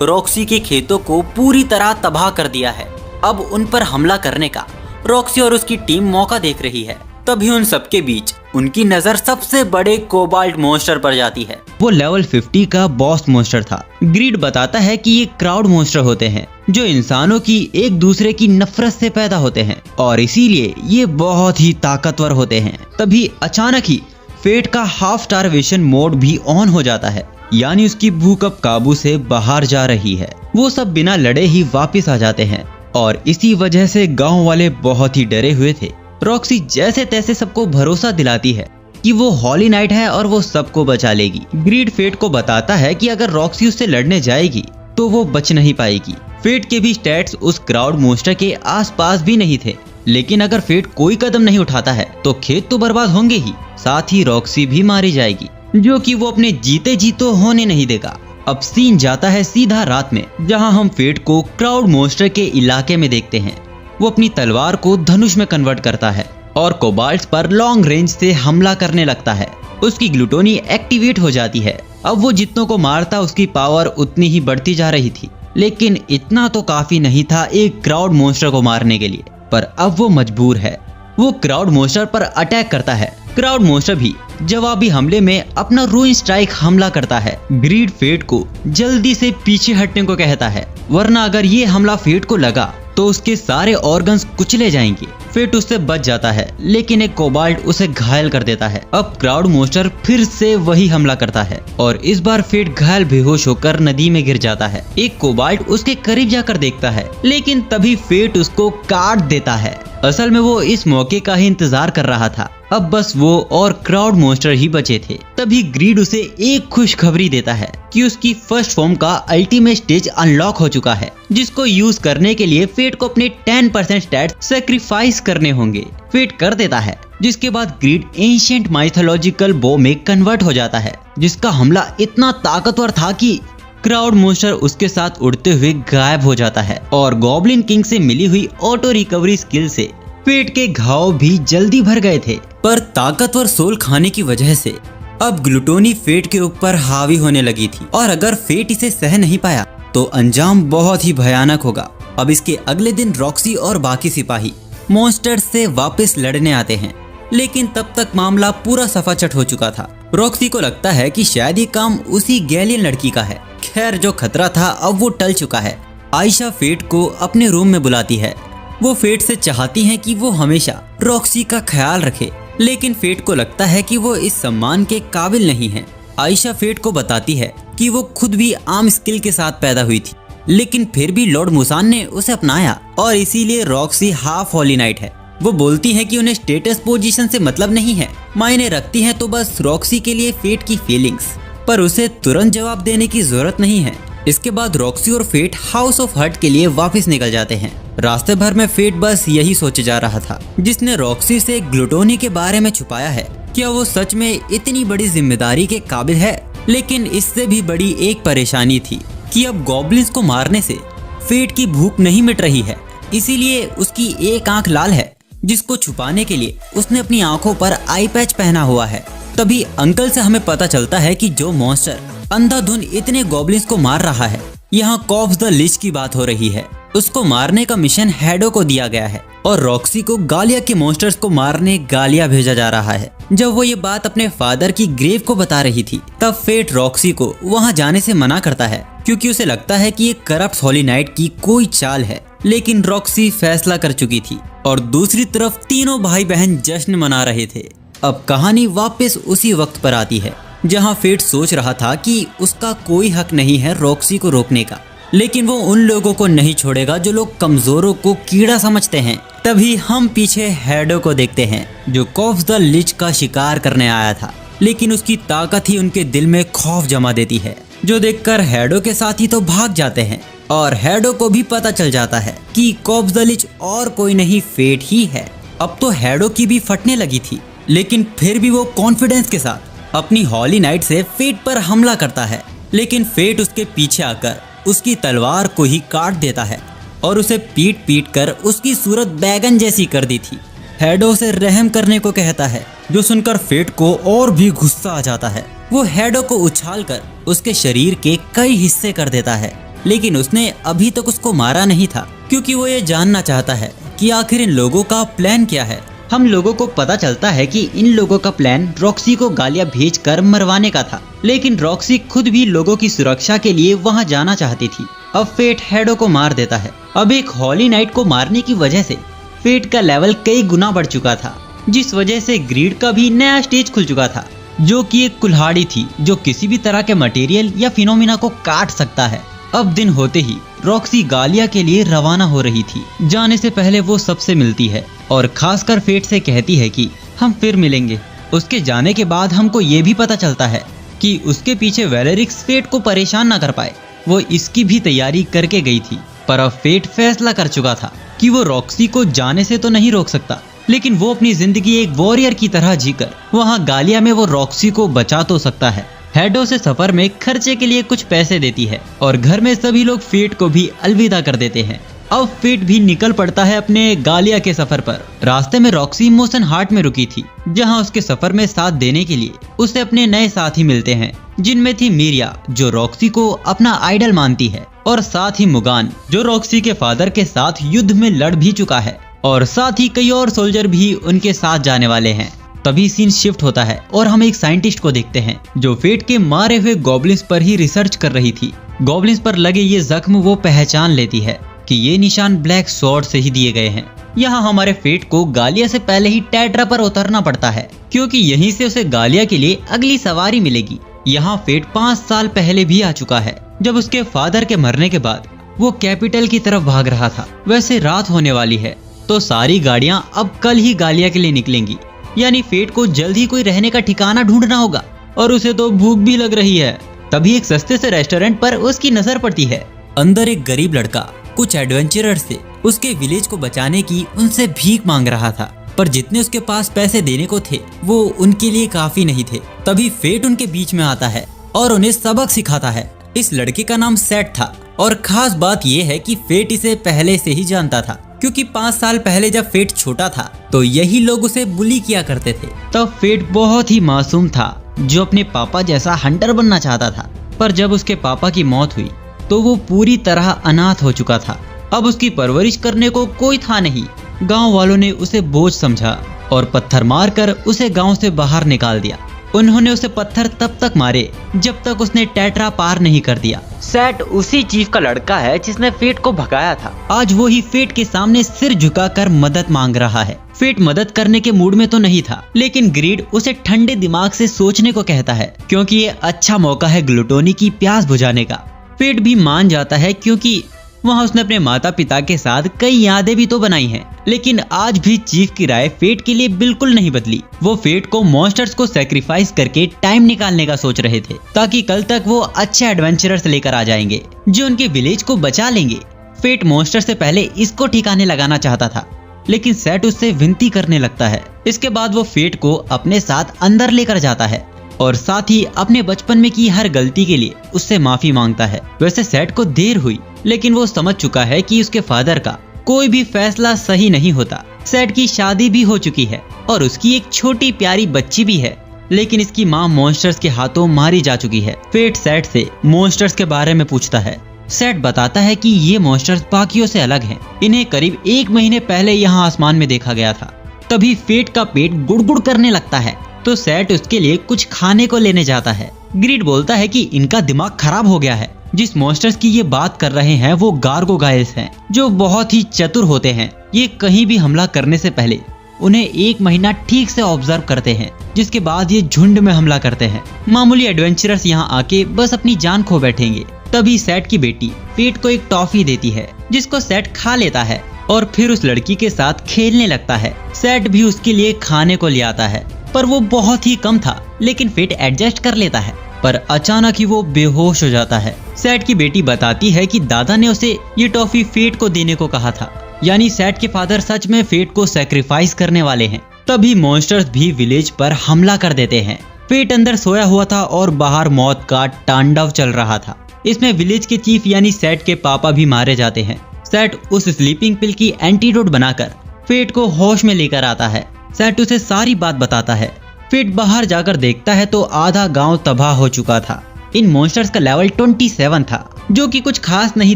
रॉक्सी के खेतों को पूरी तरह तबाह कर दिया है। अब उन पर हमला करने का रॉक्सी और उसकी टीम मौका देख रही है। तभी उन सबके बीच उनकी नजर सबसे बड़े कोबाल्ट मॉन्स्टर पर जाती है। वो लेवल 50 का बॉस मॉन्स्टर था। ग्रीड बताता है कि ये क्राउड मॉन्स्टर होते हैं, जो इंसानों की एक दूसरे की नफरत से पैदा होते हैं, और इसीलिए ये बहुत ही ताकतवर होते हैं। तभी अचानक ही फेट का हाफ स्टारवेशन मोड भी ऑन हो जाता है, यानी उसकी भूख अब काबू से बाहर जा रही है। वो सब बिना लड़े ही वापिस आ जाते हैं, और इसी वजह से गाँव वाले बहुत ही डरे हुए थे। रॉक्सी जैसे तैसे सबको भरोसा दिलाती है कि वो हॉली नाइट है और वो सबको बचा लेगी। ग्रीड फेट को बताता है कि अगर रॉक्सी उससे लड़ने जाएगी तो वो बच नहीं पाएगी। फेट के भी स्टैट्स उस क्राउड मॉन्स्टर के आसपास भी नहीं थे, लेकिन अगर फेट कोई कदम नहीं उठाता है तो खेत तो बर्बाद होंगे ही, साथ ही रॉक्सी भी मारी जाएगी, जो कि वो अपने जीते जी तो होने नहीं देगा। अब सीन जाता है सीधा रात में, जहाँ हम फेट को क्राउड मॉन्स्टर के इलाके में देखते हैं। वो अपनी तलवार को धनुष में कन्वर्ट करता है और कोबाल्ट्स पर लॉन्ग रेंज से हमला करने लगता है। उसकी ग्लूटोनी एक्टिवेट हो जाती है। अब वो जितनों को मारता उसकी पावर उतनी ही बढ़ती जा रही थी, लेकिन इतना तो काफी नहीं था एक क्राउड मॉन्स्टर को मारने के लिए। पर अब वो मजबूर है। वो क्राउड मॉन्स्टर पर अटैक करता है। क्राउड मॉन्स्टर भी जवाबी हमले में अपना रूइन स्ट्राइक हमला करता है। ग्रीड फेट को जल्दी से पीछे हटने को कहता है, वरना अगर ये हमला फेट को लगा तो उसके सारे ऑर्गन्स कुचले जाएंगे। फेट उससे बच जाता है, लेकिन एक कोबाल्ट उसे घायल कर देता है। अब क्राउड मॉन्स्टर फिर से वही हमला करता है, और इस बार फेट घायल बेहोश होकर नदी में गिर जाता है। एक कोबाल्ट उसके करीब जाकर देखता है, लेकिन तभी फेट उसको काट देता है। असल में वो इस मौके का ही इंतजार कर रहा था। अब बस वो और क्राउड मॉन्स्टर ही बचे थे। तभी ग्रीड उसे एक खुशखबरी देता है कि उसकी फर्स्ट फॉर्म का अल्टीमेट स्टेज अनलॉक हो चुका है, जिसको यूज करने के लिए फेट को अपने 10% स्टैट्स सैक्रिफाइस करने होंगे। फेट कर देता है, जिसके बाद ग्रीड एंशिएंट माइथोलॉजिकल बो में कन्वर्ट हो जाता है, जिसका हमला इतना ताकतवर था कि क्राउड मॉन्स्टर उसके साथ उड़ते हुए गायब हो जाता है, और गॉब्लिन किंग से मिली हुई ऑटो रिकवरी स्किल से फेट के घाव भी जल्दी भर गए थे। पर ताकतवर सोल खाने की वजह से अब ग्लूटोनी फेट के ऊपर हावी होने लगी थी, और अगर फेट इसे सह नहीं पाया तो अंजाम बहुत ही भयानक होगा। अब इसके अगले दिन रॉक्सी और बाकी सिपाही मॉन्स्टर से वापस लड़ने आते हैं, लेकिन तब तक मामला पूरा सफाचट हो चुका था। रॉक्सी को लगता है कि शायद ये काम उसी गैलियन लड़की का है। खैर, जो खतरा था अब वो टल चुका है। आयशा फेट को अपने रूम में बुलाती है। वो फेट से चाहती हैं कि वो हमेशा रॉक्सी का ख्याल रखे, लेकिन फेट को लगता है कि वो इस सम्मान के काबिल नहीं है। आयशा फेट को बताती है कि वो खुद भी आम स्किल के साथ पैदा हुई थी, लेकिन फिर भी लॉर्ड मुसान ने उसे अपनाया और इसीलिए रॉक्सी हाफ हॉली नाइट है। वो बोलती है कि उन्हें स्टेटस पोजीशन से मतलब नहीं है, मायने रखती है तो बस रॉक्सी के लिए फेट की फीलिंग्स, पर उसे तुरंत जवाब देने की जरूरत नहीं है। इसके बाद रॉक्सी और फेट हाउस ऑफ हर्ट के लिए वापस निकल जाते हैं। रास्ते भर में फेट बस यही सोचे जा रहा था, जिसने रॉक्सी से ग्लूटोनी के बारे में छुपाया है, क्या वो सच में इतनी बड़ी जिम्मेदारी के काबिल है। लेकिन इससे भी बड़ी एक परेशानी थी कि अब गॉब्लिन्स को मारने से फेट की भूख नहीं मिट रही है, इसीलिए उसकी एक आंख लाल है, जिसको छुपाने के लिए उसने अपनी आंखों पर आई पैच पहना हुआ है। तभी अंकल से हमें पता चलता है कि जो मॉन्स्टर अंधाधुंध इतने गॉब्लिन्स को मार रहा है, यहाँ कॉर्प्स द लिच की बात हो रही है। उसको मारने का मिशन हैडो को दिया गया है और रॉक्सी को गालिया के मॉन्स्टर्स को मारने गालिया भेजा जा रहा है। जब वो ये बात अपने फादर की ग्रेव को बता रही थी, तब फेट रॉक्सी को वहाँ जाने से मना करता है, क्योंकि उसे लगता है कि ये करप्ट हॉली नाइट की कोई चाल है। लेकिन रॉक्सी फैसला कर चुकी थी और दूसरी तरफ तीनों भाई बहन जश्न मना रहे थे। अब कहानी वापस उसी वक्त पर आती है जहां फेट सोच रहा था कि उसका कोई हक नहीं है रॉक्सी को रोकने का, लेकिन वो उन लोगों को नहीं छोड़ेगा जो लोग कमजोरों को कीड़ा समझते हैं। तभी हम पीछे हैडो को देखते हैं, जो कॉर्प्स द लिच का शिकार करने आया था, लेकिन उसकी ताकत ही उनके दिल में खौफ जमा देती है, जो देखकर हैडो के साथी तो भाग जाते हैं और हैडो को भी पता चल जाता है कि कॉर्प्स द लिच और कोई नहीं फेट ही है। अब तो हैडो की भी फटने लगी थी, लेकिन फिर भी वो कॉन्फिडेंस के साथ अपनी हॉली नाइट से फेट पर हमला करता है, लेकिन फेट उसके पीछे आकर उसकी तलवार को ही काट देता है और उसे पीट पीट कर उसकी सूरत बैगन जैसी कर दी थी। हैडो से रहम करने को कहता है, जो सुनकर फेट को और भी गुस्सा आ जाता है। वो हैडो को उछालकर उसके शरीर के कई हिस्से कर देता है, लेकिन उसने अभी तक उसको मारा नहीं था, क्योंकि वो ये जानना चाहता है कि आखिर इन लोगों का प्लान क्या है। हम लोगों को पता चलता है कि इन लोगों का प्लान रॉक्सी को गालियां भेजकर मरवाने का था, लेकिन रॉक्सी खुद भी लोगों की सुरक्षा के लिए वहां जाना चाहती थी। अब फेट हैडो को मार देता है। अब एक हॉली नाइट को मारने की वजह से फेट का लेवल कई गुना बढ़ चुका था, जिस वजह से ग्रीड का भी नया स्टेज खुल चुका था, जो कि एक कुल्हाड़ी थी जो किसी भी तरह के मटेरियल या फिनोमिना को काट सकता है। अब दिन होते ही रॉक्सी गालिया के लिए रवाना हो रही थी। जाने से पहले वो सबसे मिलती है और खासकर फेट से कहती है कि हम फिर मिलेंगे। उसके जाने के बाद हमको ये भी पता चलता है कि उसके पीछे वेलेरिक्स फेट को परेशान ना कर पाए, वो इसकी भी तैयारी करके गई थी। पर अब फेट फैसला कर चुका था कि वो रॉक्सी को जाने से तो नहीं रोक सकता, लेकिन वो अपनी जिंदगी एक वॉरियर की तरह जीकर वहाँ गालिया में वो रॉक्सी को बचा तो सकता है। हैडो से सफर में खर्चे के लिए कुछ पैसे देती है और घर में सभी लोग फेट को भी अलविदा कर देते हैं। अब फेट भी निकल पड़ता है अपने गालिया के सफर पर। रास्ते में रॉक्सी मोशन हार्ट में रुकी थी, जहां उसके सफर में साथ देने के लिए उसे अपने नए साथी मिलते हैं, जिनमें थी मीरिया, जो रॉक्सी को अपना आइडल मानती है, और साथ ही मुगान, जो रॉक्सी के फादर के साथ युद्ध में लड़ भी चुका है, और साथ ही कई और सोल्जर भी उनके साथ जाने वाले हैं। तभी सीन शिफ्ट होता है और हम एक साइंटिस्ट को देखते हैं, जो फेट के मारे हुए गॉब्लिन्स पर ही रिसर्च कर रही थी। गॉब्लिन्स पर लगे ये जख्म वो पहचान लेती है कि ये निशान ब्लैक स्वॉर्ड से ही दिए गए हैं। यहाँ हमारे फेट को गालिया से पहले ही टेट्रा पर उतरना पड़ता है, क्योंकि यहीं से उसे गालिया के लिए अगली सवारी मिलेगी। यहाँ फेट 5 साल पहले भी आ चुका है, जब उसके फादर के मरने के बाद वो कैपिटल की तरफ भाग रहा था। वैसे रात होने वाली है, तो सारी गाड़ियां अब कल ही गालिया के लिए निकलेंगी, यानी फेट को जल्द ही कोई रहने का ठिकाना ढूंढना होगा, और उसे तो भूख भी लग रही है। तभी एक सस्ते से रेस्टोरेंट पर उसकी नजर पड़ती है। अंदर एक गरीब लड़का कुछ एडवेंचरर्स से उसके विलेज को बचाने की उनसे भीख मांग रहा था, पर जितने उसके पास पैसे देने को थे वो उनके लिए काफी नहीं थे। तभी फेट उनके बीच में आता है और उन्हें सबक सिखाता है। इस लड़के का नाम सेट था, और खास बात यह है कि फेट इसे पहले से ही जानता था, क्योंकि 5 साल पहले जब फेट छोटा था तो यही लोग उसे बुली किया करते थे। तब फेट बहुत ही मासूम था, जो अपने पापा जैसा हंटर बनना चाहता था, पर जब उसके पापा की मौत हुई तो वो पूरी तरह अनाथ हो चुका था। अब उसकी परवरिश करने को कोई था नहीं। गांव वालों ने उसे बोझ समझा और पत्थर मारकर उसे गांव से बाहर निकाल दिया। उन्होंने उसे पत्थर तब तक मारे जब तक उसने टेट्रा पार नहीं कर दिया। सेट उसी चीफ का लड़का है जिसने फेट को भगाया था। आज वो ही फेट के सामने सिर झुकाकर मदद मांग रहा है। फेट मदद करने के मूड में तो नहीं था, लेकिन ग्रीड उसे ठंडे दिमाग से सोचने को कहता है, क्योंकि ये अच्छा मौका है ग्लूटोनी की प्यास बुझाने का। फेट भी मान जाता है क्योंकि वहाँ उसने अपने माता पिता के साथ कई यादें भी तो बनाई हैं। लेकिन आज भी चीफ की राय फेट के लिए बिल्कुल नहीं बदली। वो फेट को मॉन्स्टर्स को सैक्रिफाइस करके टाइम निकालने का सोच रहे थे ताकि कल तक वो अच्छे एडवेंचरर्स लेकर आ जाएंगे जो उनके विलेज को बचा लेंगे। फेट मॉन्स्टर से पहले इसको ठिकाने लगाना चाहता था, लेकिन सेट उससे विनती करने लगता है। इसके बाद वो फेट को अपने साथ अंदर लेकर जाता है और साथ ही अपने बचपन में की हर गलती के लिए उससे माफी मांगता है। वैसे सेट को देर हुई, लेकिन वो समझ चुका है कि उसके फादर का कोई भी फैसला सही नहीं होता। सेट की शादी भी हो चुकी है और उसकी एक छोटी प्यारी बच्ची भी है, लेकिन इसकी माँ मॉन्स्टर्स के हाथों मारी जा चुकी है। फेट सेट से मॉन्स्टर्स के बारे में पूछता है। सेट बताता है कि ये मॉन्स्टर्स बाकियों से अलग हैं। इन्हें करीब 1 महीने पहले यहाँ आसमान में देखा गया था। तभी फेट का पेट गुड़गुड़ करने लगता है, तो सेट उसके लिए कुछ खाने को लेने जाता है। ग्रीड बोलता है कि इनका दिमाग खराब हो गया है। जिस मॉन्स्टर्स की ये बात कर रहे हैं वो गार्गोगाइल्स हैं, जो बहुत ही चतुर होते हैं। ये कहीं भी हमला करने से पहले उन्हें 1 महीना ठीक से ऑब्जर्व करते हैं, जिसके बाद ये झुंड में हमला करते हैं। मामूली एडवेंचरर्स यहाँ आके बस अपनी जान खो बैठेंगे। तभी सेट की बेटी फेट को एक टॉफी देती है, जिसको सेट खा लेता है और फिर उस लड़की के साथ खेलने लगता है। सेट भी उसके लिए खाने को ले आता है, पर वो बहुत ही कम था, लेकिन फेट एडजस्ट कर लेता है। पर अचानक ही वो बेहोश हो जाता है। सेट की बेटी बताती है कि दादा ने उसे ये टॉफी फेट को देने को कहा था, यानी सेट के फादर सच में फेट को सैक्रिफाइस करने वाले हैं। तभी मॉन्स्टर्स भी विलेज पर हमला कर देते हैं। फेट अंदर सोया हुआ था और बाहर मौत का तांडव चल रहा था। इसमें विलेज के चीफ यानी सेट के पापा भी मारे जाते हैं। सेट उस स्लीपिंग पिल की एंटीडोट बनाकर फेट को होश में लेकर आता है। सेट उसे सारी बात बताता है। फेट बाहर जाकर देखता है तो आधा गांव तबाह हो चुका था। इन मॉन्स्टर्स का लेवल 27 था, जो कि कुछ खास नहीं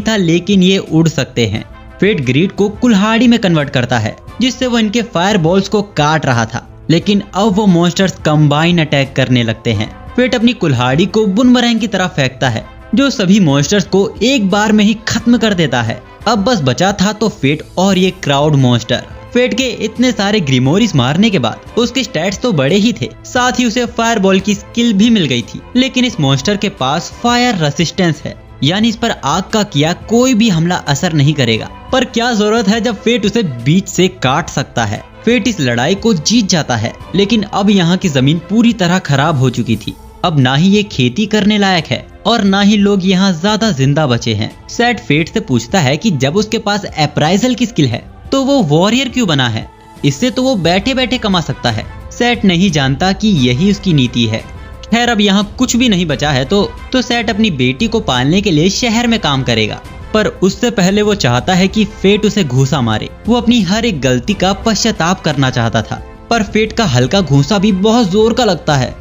था, लेकिन ये उड़ सकते हैं। फेट ग्रीड को कुल्हाड़ी में कन्वर्ट करता है, जिससे वो इनके फायर बॉल्स को काट रहा था। लेकिन अब वो मॉन्स्टर्स कंबाइन अटैक करने लगते हैं। फेट अपनी कुल्हाड़ी को बुनमरैंग की तरफ फेंकता है, जो सभी मॉन्स्टर्स को एक बार में ही खत्म कर देता है। अब बस बचा था तो फेट और ये क्राउड मॉन्स्टर। फेट के इतने सारे ग्रिमोरीज मारने के बाद उसके स्टैट्स तो बड़े ही थे, साथ ही उसे फायरबॉल की स्किल भी मिल गई थी। लेकिन इस मॉन्स्टर के पास फायर रेसिस्टेंस है, यानी इस पर आग का किया कोई भी हमला असर नहीं करेगा। पर क्या जरूरत है जब फेट उसे बीच से काट सकता है। फेट इस लड़ाई को जीत जाता है, लेकिन अब यहाँ की जमीन पूरी तरह खराब हो चुकी थी। अब ना ही ये खेती करने लायक है और ना ही लोग यहाँ ज्यादा जिंदा बचे हैं। सेट फेट से पूछता है कि जब उसके पास अप्राइजल की स्किल है तो वो वॉरियर क्यों बना है। इससे तो वो बैठे बैठे कमा सकता है। सेट नहीं जानता कि यही उसकी नीति है। खैर अब यहाँ कुछ भी नहीं बचा है तो सेट अपनी बेटी को पालने के लिए शहर में काम करेगा। पर उससे पहले वो चाहता है कि फेट उसे घूंसा मारे। वो अपनी हर एक गलती का पश्चाताप करना चाहता था, पर फेट का हल्का घूंसा भी बहुत जोर का लगता है।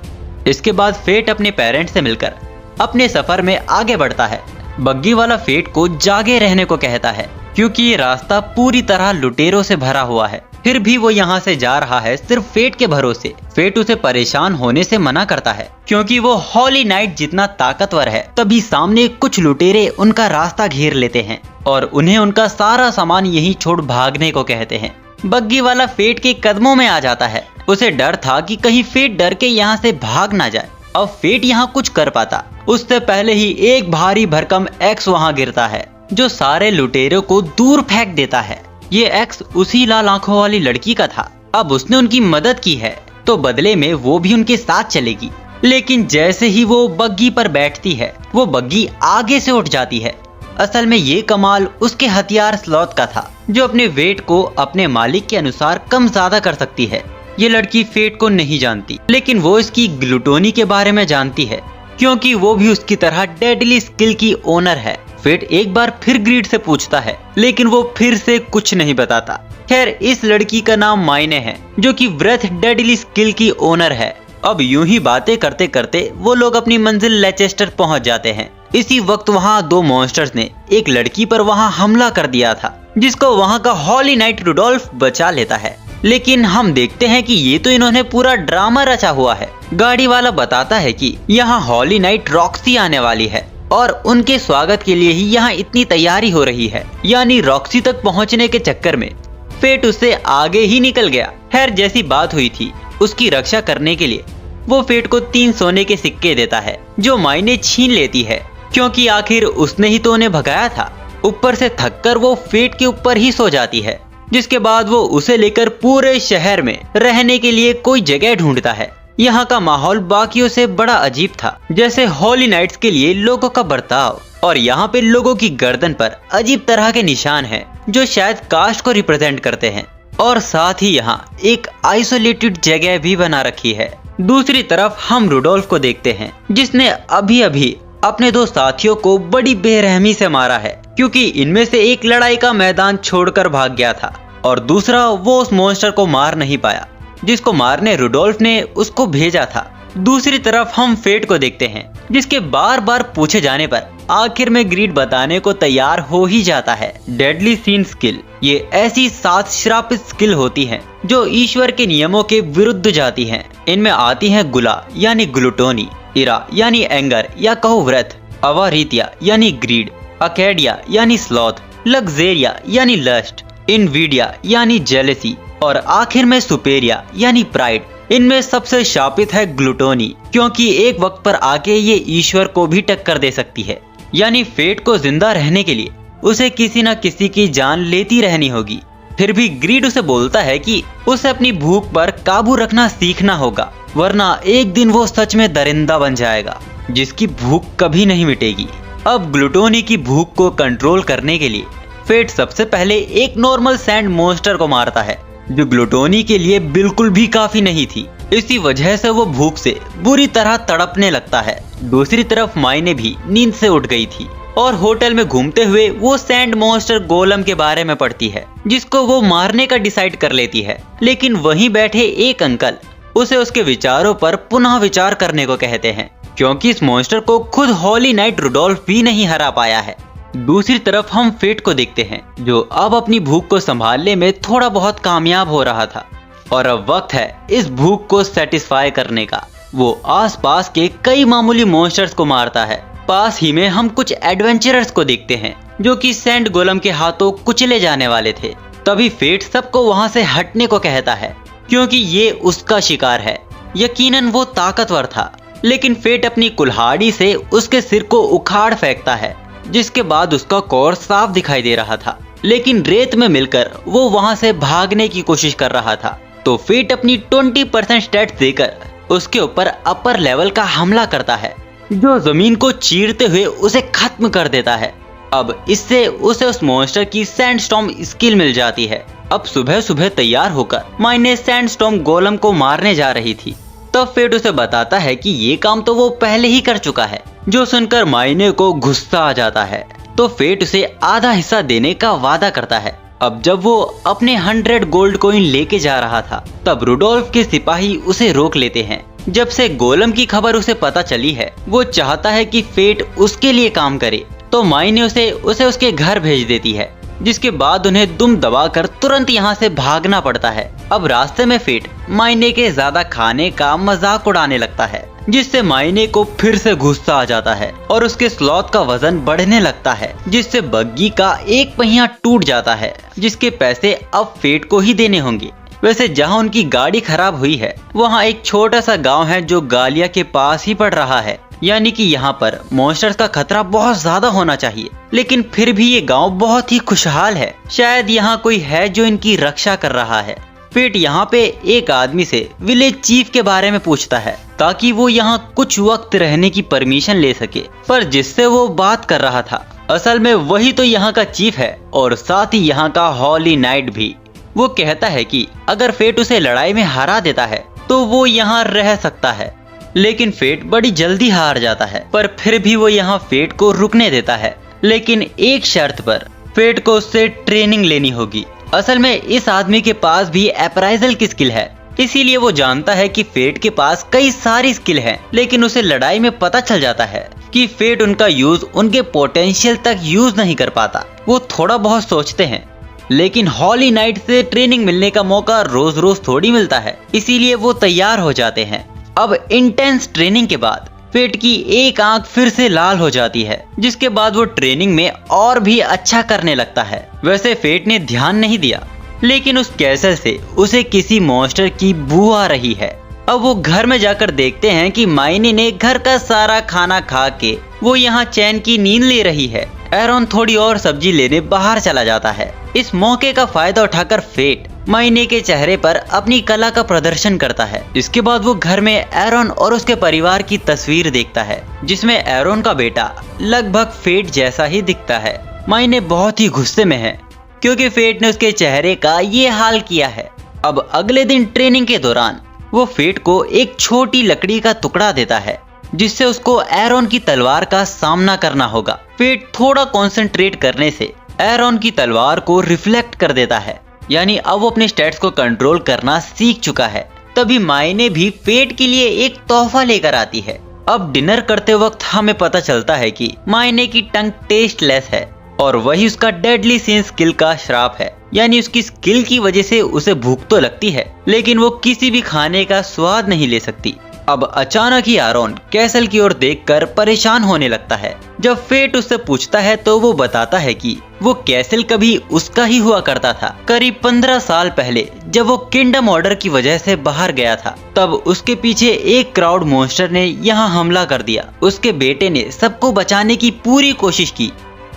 इसके बाद फेट अपने पेरेंट्स से मिलकर अपने सफर में आगे बढ़ता है। बग्गी वाला फेट को जागे रहने को कहता है, क्योंकि ये रास्ता पूरी तरह लुटेरों से भरा हुआ है। फिर भी वो यहाँ से जा रहा है सिर्फ फेट के भरोसे। फेट उसे परेशान होने से मना करता है, क्योंकि वो हॉली नाइट जितना ताकतवर है। तभी सामने कुछ लुटेरे उनका रास्ता घेर लेते हैं और उन्हें उनका सारा सामान यहीं छोड़ भागने को कहते हैं। बग्गी वाला फेट के कदमों में आ जाता है। उसे डर था कि कहीं फेट डर के यहाँ से भाग ना जाए। अब फेट यहाँ कुछ कर पाता उससे पहले ही एक भारी भरकम एक्स वहाँ गिरता है, जो सारे लुटेरों को दूर फेंक देता है। ये एक्स उसी लाल आंखों वाली लड़की का था। अब उसने उनकी मदद की है तो बदले में वो भी उनके साथ चलेगी। लेकिन जैसे ही वो बग्गी पर बैठती है, वो बग्गी आगे से उठ जाती है। असल में ये कमाल उसके हथियार स्लॉथ का था, जो अपने वेट को अपने मालिक के अनुसार कम ज्यादा कर सकती है। ये लड़की फेट को नहीं जानती, लेकिन वो इसकी ग्लूटोनी के बारे में जानती है, क्योंकि वो भी उसकी तरह डेडली स्किल की ओनर है। फेट एक बार फिर ग्रीड से पूछता है, लेकिन वो फिर से कुछ नहीं बताता। खैर इस लड़की का नाम मायने है, जो कि ब्रेथ डेडली स्किल की ओनर है। अब यूं ही बातें करते करते वो लोग अपनी मंजिल लेचेस्टर पहुंच जाते हैं। इसी वक्त वहां 2 मॉन्स्टर्स ने एक लड़की पर वहां हमला कर दिया था, जिसको वहां का हॉली नाइट रुडोल्फ बचा लेता है। लेकिन हम देखते हैं कि ये तो इन्होंने पूरा ड्रामा रचा हुआ है। गाड़ी वाला बताता है कि यहाँ हॉली नाइट रॉक्सी आने वाली है और उनके स्वागत के लिए ही यहाँ इतनी तैयारी हो रही है। यानी रॉक्सी तक पहुँचने के चक्कर में फेट उससे आगे ही निकल गया। खैर जैसी बात हुई थी, उसकी रक्षा करने के लिए वो फेट को 3 सोने के सिक्के देता है, जो मायने छीन लेती है। क्योंकि आखिर उसने ही तो उन्हें भगाया था। ऊपर से थककर वो फेट के ऊपर ही सो जाती है, जिसके बाद वो उसे लेकर पूरे शहर में रहने के लिए कोई जगह ढूंढता है। यहाँ का माहौल बाकियों से बड़ा अजीब था, जैसे हॉली नाइट्स के लिए लोगों का बर्ताव, और यहाँ पे लोगों की गर्दन पर अजीब तरह के निशान हैं जो शायद कास्ट को रिप्रेजेंट करते हैं। और साथ ही यहाँ एक आइसोलेटेड जगह भी बना रखी है। दूसरी तरफ हम रुडोल्फ को देखते हैं, जिसने अभी अभी अपने दो साथियों को बड़ी बेरहमी से मारा है, क्योंकि इनमें से एक लड़ाई का मैदान छोड़कर भाग गया था और दूसरा वो उस मॉन्स्टर को मार नहीं पाया जिसको मारने रुडोल्फ ने उसको भेजा था। दूसरी तरफ हम फेट को देखते हैं, जिसके बार बार पूछे जाने पर आखिर में ग्रीड बताने को तैयार हो ही जाता है। डेडली सीन स्किल ये ऐसी 7 श्रापित स्किल होती हैं जो ईश्वर के नियमों के विरुद्ध जाती हैं। इनमें आती हैं गुला यानी ग्लूटोनी, इरा यानी एंगर या कहो व्रत, अवारित्या यानी ग्रीड, अकेडिया यानी स्लॉथ, लग्जेरिया यानी लस्ट, इनविडिया यानी जेलेसी और आखिर में सुपेरिया यानी प्राइड। इनमें सबसे शापित है ग्लूटोनी, क्योंकि एक वक्त पर आके ये ईश्वर को भी टक्कर दे सकती है। यानी फेट को जिंदा रहने के लिए उसे किसी न किसी की जान लेती रहनी होगी। फिर भी ग्रीड उसे बोलता है कि उसे अपनी भूख पर काबू रखना सीखना होगा, वरना एक दिन वो सच में दरिंदा बन जाएगा जिसकी भूख कभी नहीं मिटेगी। अब ग्लूटोनी की भूख को कंट्रोल करने के लिए फेट सबसे पहले एक नॉर्मल सैंड मॉन्स्टर को मारता है, जो ग्लूटोनी के लिए बिल्कुल भी काफी नहीं थी। इसी वजह से वो भूख से बुरी तरह तड़पने लगता है। दूसरी तरफ माइने भी नींद से उठ गई थी और होटल में घूमते हुए वो सैंड मॉन्स्टर गोलम के बारे में पढ़ती है, जिसको वो मारने का डिसाइड कर लेती है। लेकिन वहीं बैठे एक अंकल उसे उसके विचारों पर पुनः विचार करने को कहते हैं, क्योंकि इस मॉन्स्टर को खुद हॉली नाइट रुडोल्फ भी नहीं हरा पाया है। दूसरी तरफ हम फेट को देखते हैं, जो अब अपनी भूख को संभालने में थोड़ा बहुत कामयाब हो रहा था और अब वक्त है इस भूख को सेटिस्फाई करने का। वो आसपास के कई मामूली मॉन्स्टर्स को मारता है। पास ही में हम कुछ एडवेंचरर्स को देखते हैं जो कि सैंड गोलम के हाथों कुचले जाने वाले थे। तभी फेट सबको वहां से हटने को कहता है, क्योंकि ये उसका शिकार है। यकीनन वो ताकतवर था, लेकिन फेट अपनी कुल्हाड़ी से उसके सिर को उखाड़ फेंकता है, जिसके बाद उसका कोर साफ दिखाई दे रहा था। लेकिन रेत में मिलकर वो वहां से भागने की कोशिश कर रहा था, तो फेट अपनी 20% स्टैट्स देकर उसके ऊपर अपर लेवल का हमला करता है, जो जमीन को चीरते हुए उसे खत्म कर देता है। अब इससे उसे उस मॉन्स्टर की सैंडस्टॉर्म स्किल मिल जाती है। अब सुबह सुबह तैयार होकर माइने सैंडस्टॉर्म गोलम को मारने जा रही थी। तब फेट उसे बताता है कि ये काम तो वो पहले ही कर चुका है, जो सुनकर माइने को गुस्सा आ जाता है। तो फेट उसे आधा हिस्सा देने का वादा करता है। अब जब वो अपने 100 गोल्ड कॉइन लेके जा रहा था, तब रुडोल्फ के सिपाही उसे रोक लेते हैं। जब से गोलम की खबर उसे पता चली है, वो चाहता है कि फेट उसके लिए काम करे, तो माइने उसे उसके घर भेज देती है, जिसके बाद उन्हें दुम दबाकर तुरंत यहाँ से भागना पड़ता है। अब रास्ते में फेट माइने के ज्यादा खाने का मजाक उड़ाने लगता है, जिससे माइने को फिर से गुस्सा आ जाता है और उसके स्लॉथ का वजन बढ़ने लगता है, जिससे बग्गी का एक पहिया टूट जाता है, जिसके पैसे अब फेट को ही देने होंगे। वैसे जहाँ उनकी गाड़ी खराब हुई है, वहाँ एक छोटा सा गाँव है जो गालिया के पास ही पड़ रहा है। यानी कि यहाँ पर मॉन्स्टर्स का खतरा बहुत ज्यादा होना चाहिए, लेकिन फिर भी ये गांव बहुत ही खुशहाल है। शायद यहाँ कोई है जो इनकी रक्षा कर रहा है। फेट यहाँ पे एक आदमी से विलेज चीफ के बारे में पूछता है, ताकि वो यहाँ कुछ वक्त रहने की परमिशन ले सके। पर जिससे वो बात कर रहा था, असल में वही तो यहाँ का चीफ है और साथ ही यहाँ का हॉली नाइट भी। वो कहता है कि अगर फेट उसे लड़ाई में हरा देता है तो वो यहाँ रह सकता है। लेकिन फेट बड़ी जल्दी हार जाता है, पर फिर भी वो यहाँ फेट को रुकने देता है, लेकिन एक शर्त पर। फेट को उससे ट्रेनिंग लेनी होगी। असल में इस आदमी के पास भी अप्राइजल की स्किल है, इसीलिए वो जानता है कि फेट के पास कई सारी स्किल है, लेकिन उसे लड़ाई में पता चल जाता है कि फेट उनका यूज उनके पोटेंशियल तक यूज नहीं कर पाता। वो थोड़ा बहुत सोचते हैं, लेकिन हॉली नाइट से ट्रेनिंग मिलने का मौका रोज रोज थोड़ी मिलता है, इसीलिए वो तैयार हो जाते हैं। अब इंटेंस ट्रेनिंग के बाद फेट की एक आंख फिर से लाल हो जाती है, जिसके बाद वो ट्रेनिंग में और भी अच्छा करने लगता है। वैसे फेट ने ध्यान नहीं दिया, लेकिन उस कैसल से उसे किसी मॉन्स्टर की बू आ रही है। अब वो घर में जाकर देखते हैं कि मायने ने घर का सारा खाना खा के वो यहाँ चैन की नींद ले रही है। एरॉन थोड़ी और सब्जी लेने बाहर चला जाता है। इस मौके का फायदा उठाकर फेट मायने के चेहरे पर अपनी कला का प्रदर्शन करता है। इसके बाद वो घर में एरॉन और उसके परिवार की तस्वीर देखता है, जिसमें एरॉन का बेटा लगभग फेट जैसा ही दिखता है। मायने बहुत ही गुस्से में है क्योंकि फेट ने उसके चेहरे का ये हाल किया है। अब अगले दिन ट्रेनिंग के दौरान वो फेट को एक छोटी लकड़ी का टुकड़ा देता है, जिससे उसको एरॉन की तलवार का सामना करना होगा। फेट थोड़ा कंसंट्रेट करने से एरॉन की तलवार को रिफ्लेक्ट कर देता है, यानी अब वो अपने स्टैट्स को कंट्रोल करना सीख चुका है। तभी मायने भी फेट के लिए एक तोहफा लेकर आती है। अब डिनर करते वक्त हमें पता चलता है कि मायने की टंग टेस्टलेस है और वही उसका डेडली सीन स्किल का श्राप है, यानी उसकी स्किल की वजह से उसे भूख तो लगती है लेकिन वो किसी भी खाने का स्वाद नहीं ले सकती। अब अचानक ही एरॉन कैसल की ओर देखकर परेशान होने लगता है। जब फेट उससे पूछता है तो वो बताता है कि वो कैसल कभी उसका ही हुआ करता था। करीब 15 साल पहले जब वो किंगडम ऑर्डर की वजह से बाहर गया था, तब उसके पीछे एक क्राउड मॉन्स्टर ने यहाँ हमला कर दिया। उसके बेटे ने सबको बचाने की पूरी कोशिश की,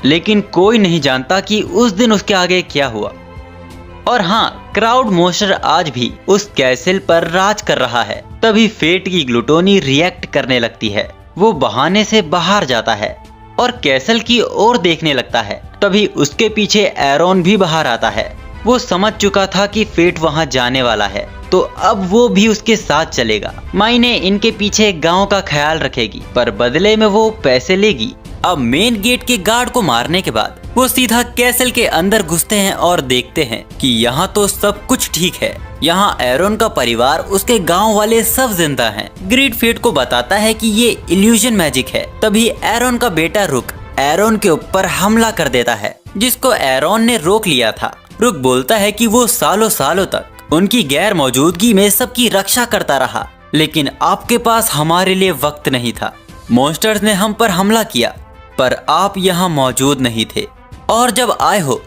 लेकिन कोई नहीं जानता कि उस दिन उसके आगे क्या हुआ। और हाँ, क्राउड मॉन्स्टर आज भी उस कैसल पर राज कर रहा है। तभी फेट की ग्लूटोनी रिएक्ट करने लगती है। वो बहाने से बाहर जाता है और कैसल की ओर देखने लगता है। तभी उसके पीछे एरॉन भी बाहर आता है। वो समझ चुका था कि फेट वहां जाने वाला है, तो अब वो भी उसके साथ चलेगा। मायने इनके पीछे गांव का ख्याल रखेगी, पर बदले में वो पैसे लेगी। अब मेन गेट के गार्ड को मारने के बाद वो सीधा कैसल के अंदर घुसते हैं और देखते हैं कि यहाँ तो सब कुछ ठीक है। यहाँ एरॉन का परिवार, उसके गांव वाले सब जिंदा हैं। ग्रीड फेट को बताता है कि ये इल्यूजन मैजिक है। तभी एरॉन का बेटा रुक एरॉन के ऊपर हमला कर देता है, जिसको एरॉन ने रोक लिया था। रुक बोलता है कि वो सालों सालों तक उनकी गैर मौजूदगी में सबकी रक्षा करता रहा, लेकिन आपके पास हमारे लिए वक्त नहीं था। मॉन्स्टर्स ने हम पर हमला किया, पर आप यहाँ मौजूद नहीं थे, और जब आए हो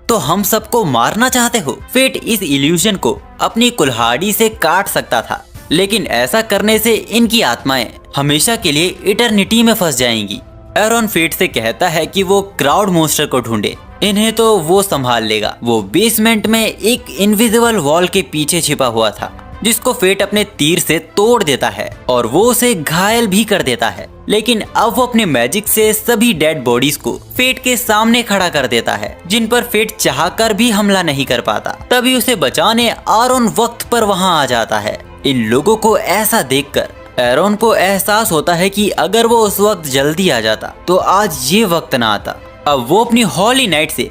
तो हम सबको मारना चाहते हो। फेट इस इल्यूजन को अपनी कुल्हाड़ी से काट सकता था, लेकिन ऐसा करने से इनकी आत्माएं हमेशा के लिए इटर्निटी में फंस जाएंगी। एरॉन फेट से कहता है कि वो क्राउड मॉन्स्टर को ढूंढे, इन्हें तो वो संभाल लेगा। वो बेसमेंट में एक इनविजिबल वॉल के पीछे छिपा हुआ था, जिसको फेट अपने तीर से तोड़ देता है और वो उसे घायल भी कर देता है। लेकिन अब वो अपने मैजिक से सभी डेड बॉडीज को फेट के सामने खड़ा कर देता है, जिन पर फेट चाहकर भी हमला नहीं कर पाता। तभी उसे बचाने एरॉन वक्त पर वहां आ जाता है। इन लोगों को ऐसा देखकर एरॉन को एहसास होता है कि अगर वो उस वक्त जल्दी आ जाता तो आज ये वक्त ना आता। अब वो अपनी हॉली नाइट से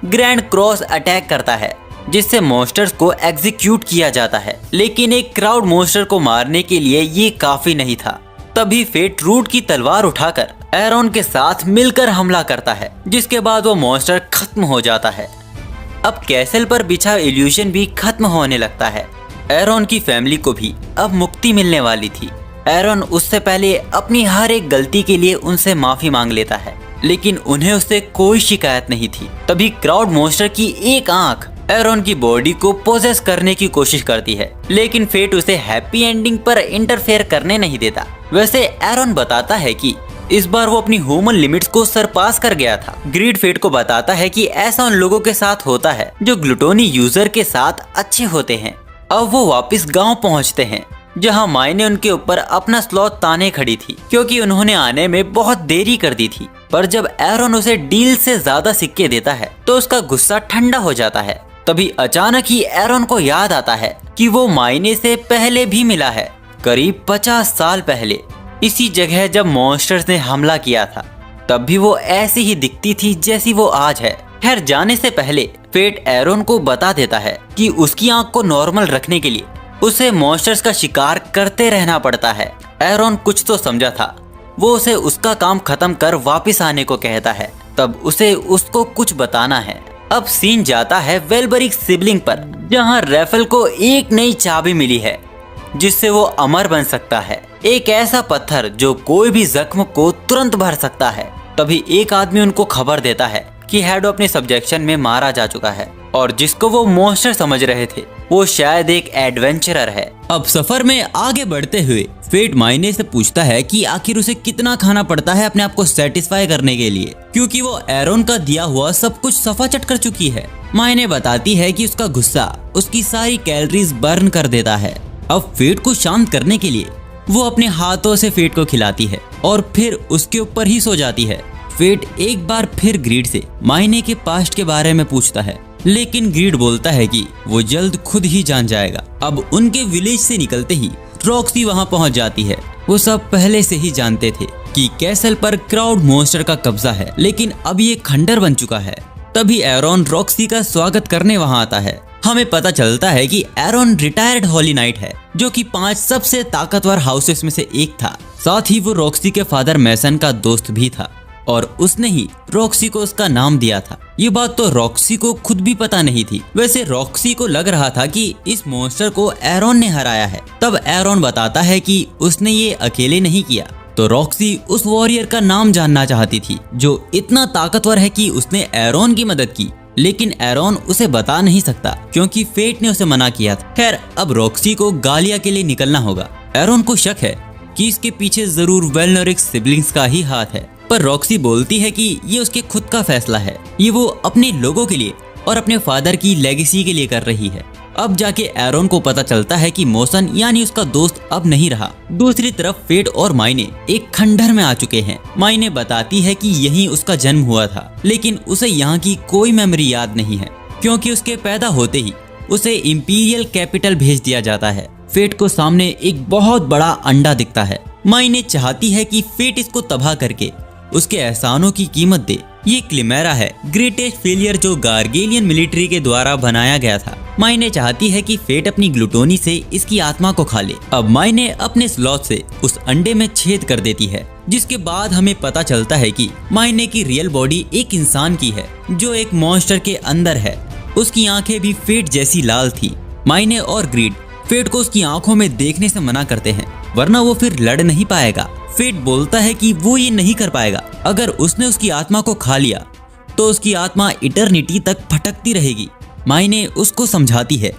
ग्रैंड क्रॉस अटैक करता है, जिससे मॉन्स्टर्स को एग्जीक्यूट किया जाता है। लेकिन एक क्राउड मॉन्स्टर को मारने के लिए ये काफी नहीं था। तभी फेट रूट की तलवार उठाकर एरॉन के साथ मिलकर हमला करता है, जिसके बाद वो मॉन्स्टर खत्म हो जाता है। अब कैसल पर बिछा इल्यूजन भी खत्म होने लगता है। एरॉन की फैमिली को भी अब मुक्ति मिलने वाली थी। एरॉन उससे पहले अपनी हर एक गलती के लिए उनसे माफी मांग लेता है, लेकिन उन्हें उससे कोई शिकायत नहीं थी। तभी क्राउड मॉन्स्टर की एक आंख एरॉन की बॉडी को पोजेस करने की कोशिश करती है, लेकिन फेट उसे हैप्पी एंडिंग पर इंटरफेयर करने नहीं देता। वैसे एरॉन बताता है कि इस बार वो अपनी ह्यूमन लिमिट्स को सरपास कर गया था। ग्रीड फेट को बताता है कि ऐसा उन लोगों के साथ होता है जो ग्लूटोनी यूजर के साथ अच्छे होते हैं। अब वो वापस गांव पहुंचते हैं, जहां मायने उनके ऊपर अपना स्लॉथ ताने खड़ी थी, क्योंकि उन्होंने आने में बहुत देरी कर दी थी। पर जब एरॉन उसे डील से ज्यादा सिक्के देता है तो उसका गुस्सा ठंडा हो जाता है। तभी अचानक ही एरॉन को याद आता है कि वो मायने से पहले भी मिला है, करीब 50 साल पहले, इसी जगह जब मॉन्स्टर्स ने हमला किया था। तब भी वो ऐसी ही दिखती थी जैसी वो आज है। खैर, जाने से पहले फेट एरॉन को बता देता है कि उसकी आंख को नॉर्मल रखने के लिए उसे मॉन्स्टर्स का शिकार करते रहना पड़ता है। एरॉन कुछ तो समझा था। वो उसे उसका काम खत्म कर वापस आने को कहता है। तब उसे उसको कुछ बताना है। अब सीन जाता है वेलबरिक सिबलिंग पर, जहां रैफल को एक नई चाबी मिली है जिससे वो अमर बन सकता है। एक ऐसा पत्थर जो कोई भी जख्म को तुरंत भर सकता है। तभी एक आदमी उनको खबर देता है कि हैडो अपने सब्जेक्शन में मारा जा चुका है, और जिसको वो मॉन्स्टर समझ रहे थे वो शायद एक एडवेंचरर है। अब सफर में आगे बढ़ते हुए फेट मायने से पूछता है कि आखिर उसे कितना खाना पड़ता है अपने आप को सेटिस्फाई करने के लिए, क्योंकि वो एरोन का दिया हुआ सब कुछ सफा चट कर चुकी है। मायने बताती है कि उसका गुस्सा उसकी सारी कैलोरीज बर्न कर देता है। अब फेट को शांत करने के लिए वो अपने हाथों से फेट को खिलाती है और फिर उसके ऊपर ही सो जाती है। फेट एक बार फिर ग्रीड से मायने के पास्ट के बारे में पूछता है, लेकिन ग्रीड बोलता है कि वो जल्द खुद ही जान जाएगा। अब उनके विलेज से निकलते ही रॉक्सी वहां पहुंच जाती है। वो सब पहले से ही जानते थे कि कैसल पर क्राउड मॉन्स्टर का कब्जा है, लेकिन अब ये खंडर बन चुका है। तभी एरोन रॉक्सी का स्वागत करने वहां आता है। हमें पता चलता है कि एरोन रिटायर्ड होली नाइट है, जो कि 5 सबसे ताकतवर हाउसेस में से एक था। साथ ही वो रॉक्सी के फादर मैसन का दोस्त भी था और उसने ही रॉक्सी को उसका नाम दिया था। ये बात तो रॉक्सी को खुद भी पता नहीं थी। वैसे रॉक्सी को लग रहा था कि इस मॉन्स्टर को एरोन ने हराया है। तब एरोन बताता है कि उसने ये अकेले नहीं किया। तो रॉक्सी उस वॉरियर का नाम जानना चाहती थी जो इतना ताकतवर है कि उसने एरोन की मदद की, लेकिन एरोन उसे बता नहीं सकता क्योंकि फेट ने उसे मना किया था। खैर, अब रॉक्सी को गालिया के लिए निकलना होगा। एरोन को शक है कि इसके पीछे जरूर वेलनोरिक्स सिबलिंग्स का ही हाथ है, पर रॉक्सी बोलती है कि ये उसके खुद का फैसला है। ये वो अपने लोगों के लिए और अपने फादर की लेगेसी के लिए कर रही है। अब जाके एरोन को पता चलता है कि मोसन यानी उसका दोस्त अब नहीं रहा। दूसरी तरफ फेट और मायने एक खंडर में आ चुके हैं। मायने बताती है कि यहीं उसका जन्म हुआ था, लेकिन उसे यहाँ की कोई मेमोरी याद नहीं है क्योंकि उसके पैदा होते ही उसे इंपीरियल कैपिटल भेज दिया जाता है। फेट को सामने एक बहुत बड़ा अंडा दिखता है। मायने चाहती है कि फेट इसको तबाह करके उसके एहसानों की कीमत दे। ये क्लिमेरा है, ग्रेटेस्ट फेलियर जो गार्गेलियन मिलिट्री के द्वारा बनाया गया था। मायने चाहती है कि फेट अपनी ग्लूटोनी से इसकी आत्मा को खा ले। अब मायने अपने स्लॉथ से उस अंडे में छेद कर देती है, जिसके बाद हमें पता चलता है कि मायने की रियल बॉडी एक इंसान की है जो एक मॉन्स्टर के अंदर है। उसकी आंखें भी फेट जैसी लाल थी। मायने और ग्रीड फेट को उसकी आंखों में देखने से मना करते हैं, वरना वो फिर लड़ नहीं पाएगा। फेट बोलता है कि वो ये नहीं कर पाएगा। अगर उसने उसकी आत्मा को खा लिया तो उसकी आत्मा इटर्निटी तक भटकती रहेगी। मायने उसको समझाती है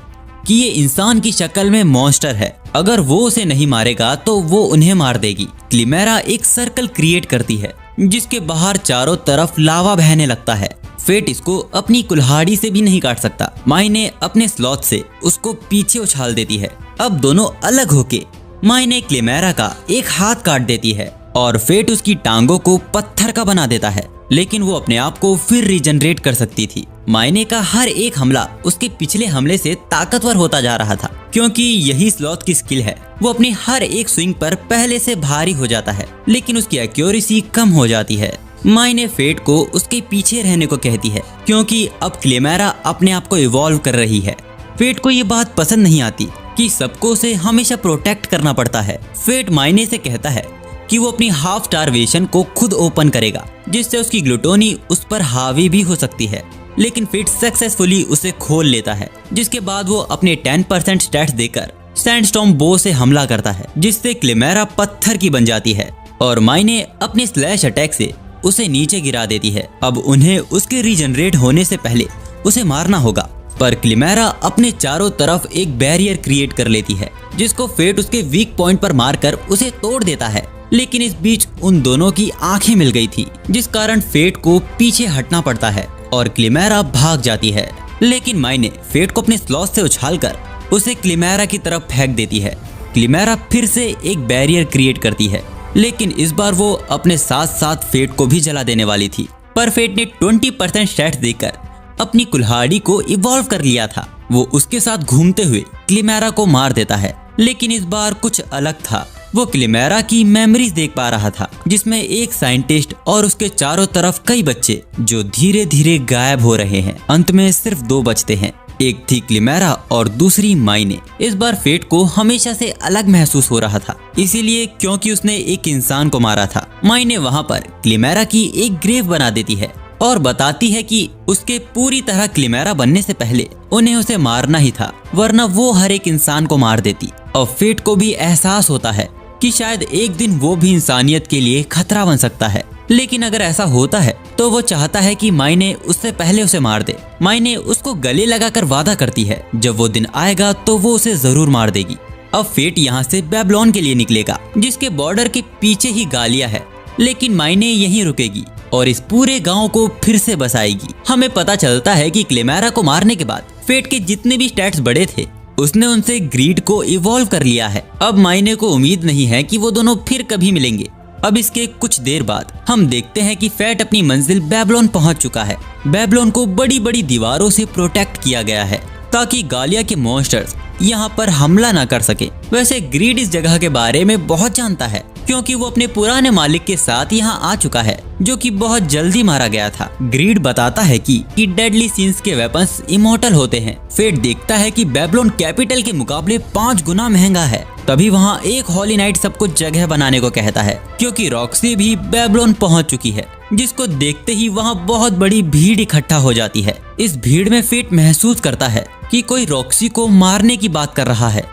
कि ये इंसान की शक्ल में मॉन्स्टर है, अगर वो उसे नहीं मारेगा तो वो उन्हें मार देगी। क्लिमेरा एक सर्कल क्रिएट करती है जिसके बाहर चारों तरफ लावा बहने लगता है। फेट इसको अपनी कुल्हाड़ी से भी नहीं काट सकता। मायने अपने स्लॉथ से उसको पीछे उछाल देती है। अब दोनों अलग होके मायने क्लिमेरा का एक हाथ काट देती है और फेट उसकी टांगों को पत्थर का बना देता है, लेकिन वो अपने आप को फिर रीजनरेट कर सकती थी। मायने का हर एक हमला उसके पिछले हमले से ताकतवर होता जा रहा था, क्योंकि यही स्लॉथ की स्किल है। वो अपनी हर एक स्विंग पर पहले से भारी हो जाता है, लेकिन उसकी एक्यूरेसी कम हो जाती है। मायने फेट को उसके पीछे रहने को कहती है क्योंकि अब क्लिमेरा अपने आप को इवॉल्व कर रही है। फेट को ये बात पसंद नहीं आती कि सबको उसे हमेशा प्रोटेक्ट करना पड़ता है। फेट मायने से कहता है कि वो अपनी हाफ स्टारवेशन को खुद ओपन करेगा, जिससे उसकी ग्लूटोनी उस पर हावी भी हो सकती है, लेकिन फेट सक्सेसफुली उसे खोल लेता है, जिसके बाद वो अपने 10% स्टैट्स देकर सैंडस्टॉर्म बो से हमला करता है, जिससे क्लिमेरा पत्थर की बन जाती है और मायने अपने स्लैश अटैक से उसे नीचे गिरा देती है। अब उन्हें उसके रीजनरेट होने से पहले उसे मारना होगा, पर क्लिमेरा अपने चारों तरफ एक बैरियर क्रिएट कर लेती है, जिसको फेट उसके वीक पॉइंट पर मारकर उसे तोड़ देता है। लेकिन इस बीच उन दोनों की आंखें मिल गई थी, जिस कारण फेट को पीछे हटना पड़ता है और क्लिमेरा भाग जाती है। लेकिन मायने फेट को अपने स्लॉथ से उछालकर उसे क्लिमेरा की तरफ फेंक देती है। क्लिमेरा फिर से एक बैरियर क्रिएट करती है, लेकिन इस बार वो अपने साथ साथ फेट को भी जला देने वाली थी, पर फेट ने 20% स्टैट्स देकर अपनी कुल्हाड़ी को इवॉल्व कर लिया था। वो उसके साथ घूमते हुए क्लिमेरा को मार देता है, लेकिन इस बार कुछ अलग था। वो क्लिमेरा की मेमोरीज देख पा रहा था, जिसमें एक साइंटिस्ट और उसके चारों तरफ कई बच्चे जो धीरे धीरे गायब हो रहे हैं। अंत में सिर्फ 2 बचते हैं, एक थी क्लिमेरा और दूसरी मायने। इस बार फेट को हमेशा से अलग महसूस हो रहा था, इसीलिए क्योंकि उसने एक इंसान को मारा था। मायने वहाँ पर क्लिमेरा की एक ग्रेव बना देती है और बताती है कि उसके पूरी तरह क्लिमेरा बनने से पहले उन्हें उसे मारना ही था, वरना वो हर एक इंसान को मार देती। और फेट को भी एहसास होता है कि शायद एक दिन वो भी इंसानियत के लिए खतरा बन सकता है, लेकिन अगर ऐसा होता है तो वो चाहता है कि मायने उससे पहले उसे मार दे। मायने उसको गले लगाकर वादा करती है जब वो दिन आएगा तो वो उसे जरूर मार देगी। अब फेट यहाँ से बेबीलोन के लिए निकलेगा, जिसके बॉर्डर के पीछे ही गालिया है, लेकिन मायने यहीं रुकेगी और इस पूरे गांव को फिर से बसाएगी। हमें पता चलता है कि क्लेमेरा को मारने के बाद फेट के जितने भी स्टैट्स बढ़े थे उसने उनसे ग्रीड को इवॉल्व कर लिया है। अब मायने को उम्मीद नहीं है कि वो दोनों फिर कभी मिलेंगे। अब इसके कुछ देर बाद हम देखते हैं कि फेट अपनी मंजिल बेबीलोन पहुंच चुका है। बेबीलोन को बड़ी बड़ी दीवारों से प्रोटेक्ट किया गया है ताकि गालिया के मॉन्स्टर्स यहाँ पर हमला ना कर सके। वैसे ग्रीड इस जगह के बारे में बहुत जानता है क्योंकि वो अपने पुराने मालिक के साथ यहाँ आ चुका है, जो कि बहुत जल्दी मारा गया था। ग्रीड बताता है कि डेडली सीन्स के वेपन्स इमॉर्टल होते हैं। फेट देखता है कि बेबीलोन कैपिटल के मुकाबले 5 गुना महंगा है। तभी वहाँ एक हॉली नाइट सबको जगह बनाने को कहता है क्योंकि रॉक्सी भी बेबीलोन पहुँच चुकी है, जिसको देखते ही वहाँ बहुत बड़ी भीड़ इकट्ठा हो जाती है। इस भीड़ में फेट महसूस करता है कि कोई रॉक्सी को मारने की बात कर रहा है।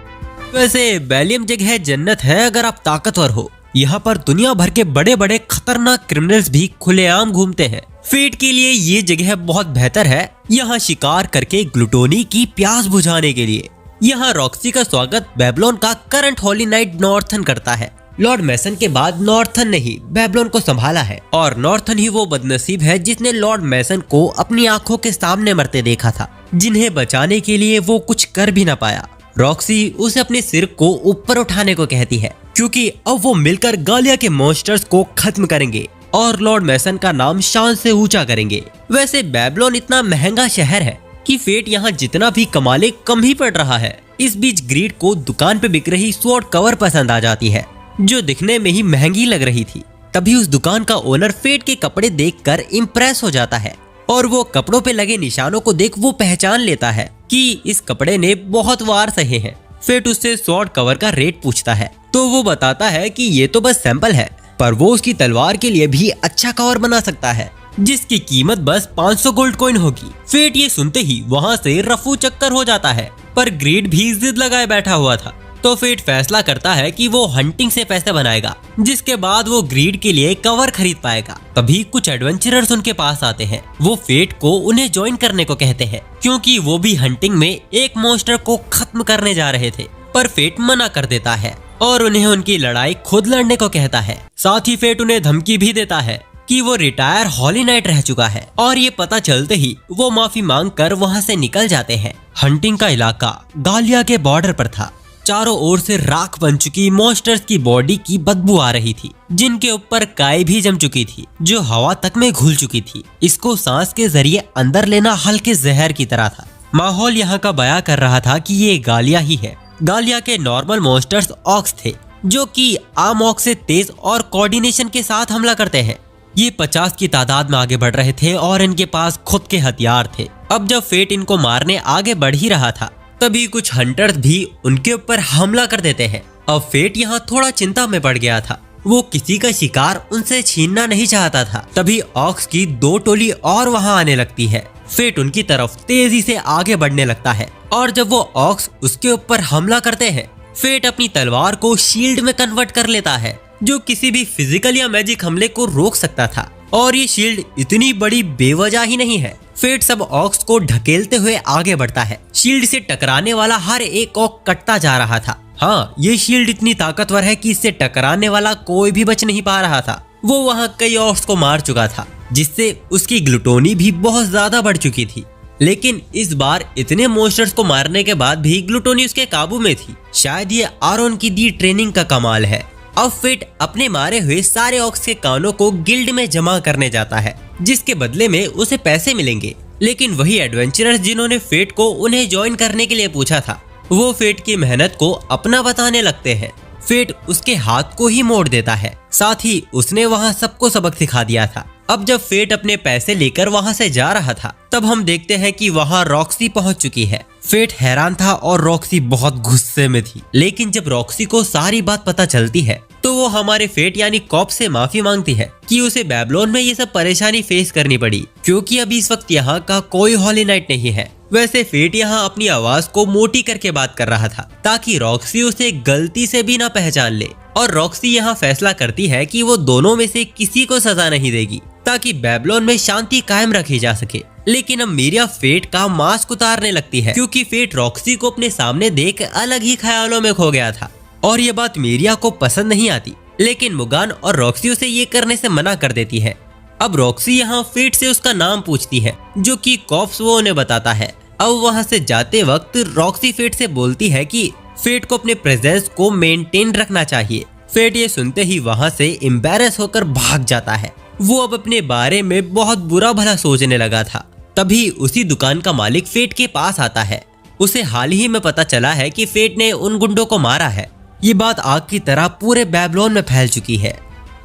वैसे बेलियम जगह जन्नत है अगर आप ताकतवर हो। यहाँ पर दुनिया भर के बड़े बड़े खतरनाक क्रिमिनल्स भी खुलेआम घूमते हैं। फेट के लिए ये जगह बहुत बेहतर है, यहाँ शिकार करके ग्लूटोनी की प्यास बुझाने के लिए। यहाँ रॉक्सी का स्वागत बेबीलोन का करंट हॉली नाइट नॉर्थन करता है। लॉर्ड मैसन के बाद नॉर्थन ने ही बेबीलोन को संभाला है और नॉर्थन ही वो बदनसीब है जिसने लॉर्ड मैसन को अपनी आंखों के सामने मरते देखा था, जिन्हें बचाने के लिए वो कुछ कर भी न पाया। रॉक्सी उसे अपने सिर को ऊपर उठाने को कहती है क्योंकि अब वो मिलकर गालिया के मॉन्स्टर्स को खत्म करेंगे और लॉर्ड मैसन का नाम शान से ऊंचा करेंगे। वैसे बेबीलोन इतना महंगा शहर है कि फेट यहाँ जितना भी कमा ले कम ही पड़ रहा है। इस बीच ग्रीड को दुकान पे बिक रही स्वॉर्ड कवर पसंद आ जाती है, जो दिखने में ही महंगी लग रही थी। तभी उस दुकान का ओनर फेट के कपड़े देखकर इम्प्रेस हो जाता है और वो कपड़ों पे लगे निशानों को देख वो पहचान लेता है कि इस कपड़े ने बहुत वार सहे हैं। फेट उससे स्वॉर्ड कवर का रेट पूछता है तो वो बताता है कि ये तो बस सैंपल है, पर वो उसकी तलवार के लिए भी अच्छा कवर बना सकता है, जिसकी कीमत बस 500 गोल्ड कॉइन होगी। फेट ये सुनते ही वहाँ से रफू चक्कर हो जाता है, पर ग्रीड भी जिद लगाए बैठा हुआ था। तो फेट फैसला करता है कि वो हंटिंग से पैसे बनाएगा, जिसके बाद वो ग्रीड के लिए कवर खरीद पाएगा। तभी कुछ एडवेंचरर्स उनके पास आते हैं। वो फेट को उन्हें ज्वाइन करने को कहते हैं क्योंकि वो भी हंटिंग में एक मॉन्स्टर को खत्म करने जा रहे थे, पर फेट मना कर देता है और उन्हें उनकी लड़ाई खुद लड़ने को कहता है। साथ ही फेट उन्हें धमकी भी देता है कि वो रिटायर हॉली नाइट रह चुका है और ये पता चलते ही वो माफी मांग कर वहाँ से निकल जाते हैं। हंटिंग का इलाका गालिया के बॉर्डर पर था। चारों ओर से राख बन चुकी मॉन्स्टर्स की बॉडी की बदबू आ रही थी, जिनके ऊपर काई भी जम चुकी थी, जो हवा तक में घुल चुकी थी। इसको सांस के जरिए अंदर लेना हल्के जहर की तरह था। माहौल यहाँ का बयां कर रहा था कि ये गालिया ही है। गालिया के नॉर्मल मॉन्स्टर्स ऑक्स थे, जो कि आम ऑक्स से तेज और कोऑर्डिनेशन के साथ हमला करते हैं। ये 50 की तादाद में आगे बढ़ रहे थे और इनके पास खुद के हथियार थे। अब जब फेट इनको मारने आगे बढ़ ही रहा था, तभी कुछ हंटर्स भी उनके ऊपर हमला कर देते हैं। अब फेट यहाँ थोड़ा चिंता में पड़ गया था। वो किसी का शिकार उनसे छीनना नहीं चाहता था। तभी ऑक्स की 2 टोली और वहाँ आने लगती है। फेट उनकी तरफ तेजी से आगे बढ़ने लगता है और जब वो ऑक्स उसके ऊपर हमला करते हैं, फेट अपनी तलवार को शील्ड में कन्वर्ट कर लेता है, जो किसी भी फिजिकल या मैजिक हमले को रोक सकता था। और ये शील्ड इतनी बड़ी बेवजह ही नहीं है। फेट सब ऑक्स को ढकेलते हुए आगे बढ़ता है। शील्ड से टकराने वाला हर एक ऑक कटता जा रहा था। हाँ, ये शील्ड इतनी ताकतवर है कि इससे टकराने वाला कोई भी बच नहीं पा रहा था। वो वहाँ कई ऑक्स को मार चुका था, जिससे उसकी ग्लूटोनी भी बहुत ज्यादा बढ़ चुकी थी। लेकिन इस बार इतने मॉन्स्टर्स को मारने के बाद भी ग्लूटोनी उसके काबू में थी। शायद ये आरोन की दी ट्रेनिंग का कमाल है। अब फेट अपने मारे हुए सारे ऑक्स के कानों को गिल्ड में जमा करने जाता है, जिसके बदले में उसे पैसे मिलेंगे। लेकिन वही एडवेंचरर्स जिन्होंने फेट को उन्हें ज्वाइन करने के लिए पूछा था, वो फेट की मेहनत को अपना बताने लगते हैं। फेट उसके हाथ को ही मोड़ देता है, साथ ही उसने वहाँ सबको सबक सिखा दिया था। अब जब फेट अपने पैसे लेकर वहाँ से जा रहा था, तब हम देखते हैं कि वहाँ रॉक्सी पहुँच चुकी है। फेट हैरान था और रॉक्सी बहुत गुस्से में थी। लेकिन जब रॉक्सी को सारी बात पता चलती है, तो वो हमारे फेट यानी कॉप से माफी मांगती है कि उसे बेबीलोन में ये सब परेशानी फेस करनी पड़ी, क्योंकि अभी इस वक्त यहाँ का कोई हॉली नाइट नहीं है। वैसे फेट यहाँ अपनी आवाज को मोटी करके बात कर रहा था, ताकि रॉक्सी उसे गलती से भी ना पहचान ले। और रॉक्सी यहाँ फैसला करती है कि वो दोनों में से किसी को सजा नहीं देगी, ताकि बेबीलोन में शांति कायम रखी जा सके। लेकिन अब मीरिया फेट का मास्क उतारने लगती है क्योंकि फेट रॉक्सी को अपने सामने देख अलग ही ख्यालों में खो गया था और ये बात मीरिया को पसंद नहीं आती। लेकिन मुगान और रॉक्सी उसे ये करने से मना कर देती है। अब रॉक्सी यहाँ फेट से उसका नाम पूछती है जो कि कॉप्स वो उन्हें बताता है। अब वहाँ से जाते वक्त रॉक्सी फेट से बोलती है कि फेट को अपने प्रेजेंस को मेंटेन रखना चाहिए। फेट ये सुनते ही वहाँ से एम्बैरेस होकर भाग जाता है। वो अब अपने बारे में बहुत बुरा भला सोचने लगा था। तभी उसी दुकान का मालिक फेट के पास आता है। उसे हाल ही में पता चला है कि फेट ने उन गुंडों को मारा है। ये बात आग की तरह पूरे बेबीलोन में फैल चुकी है।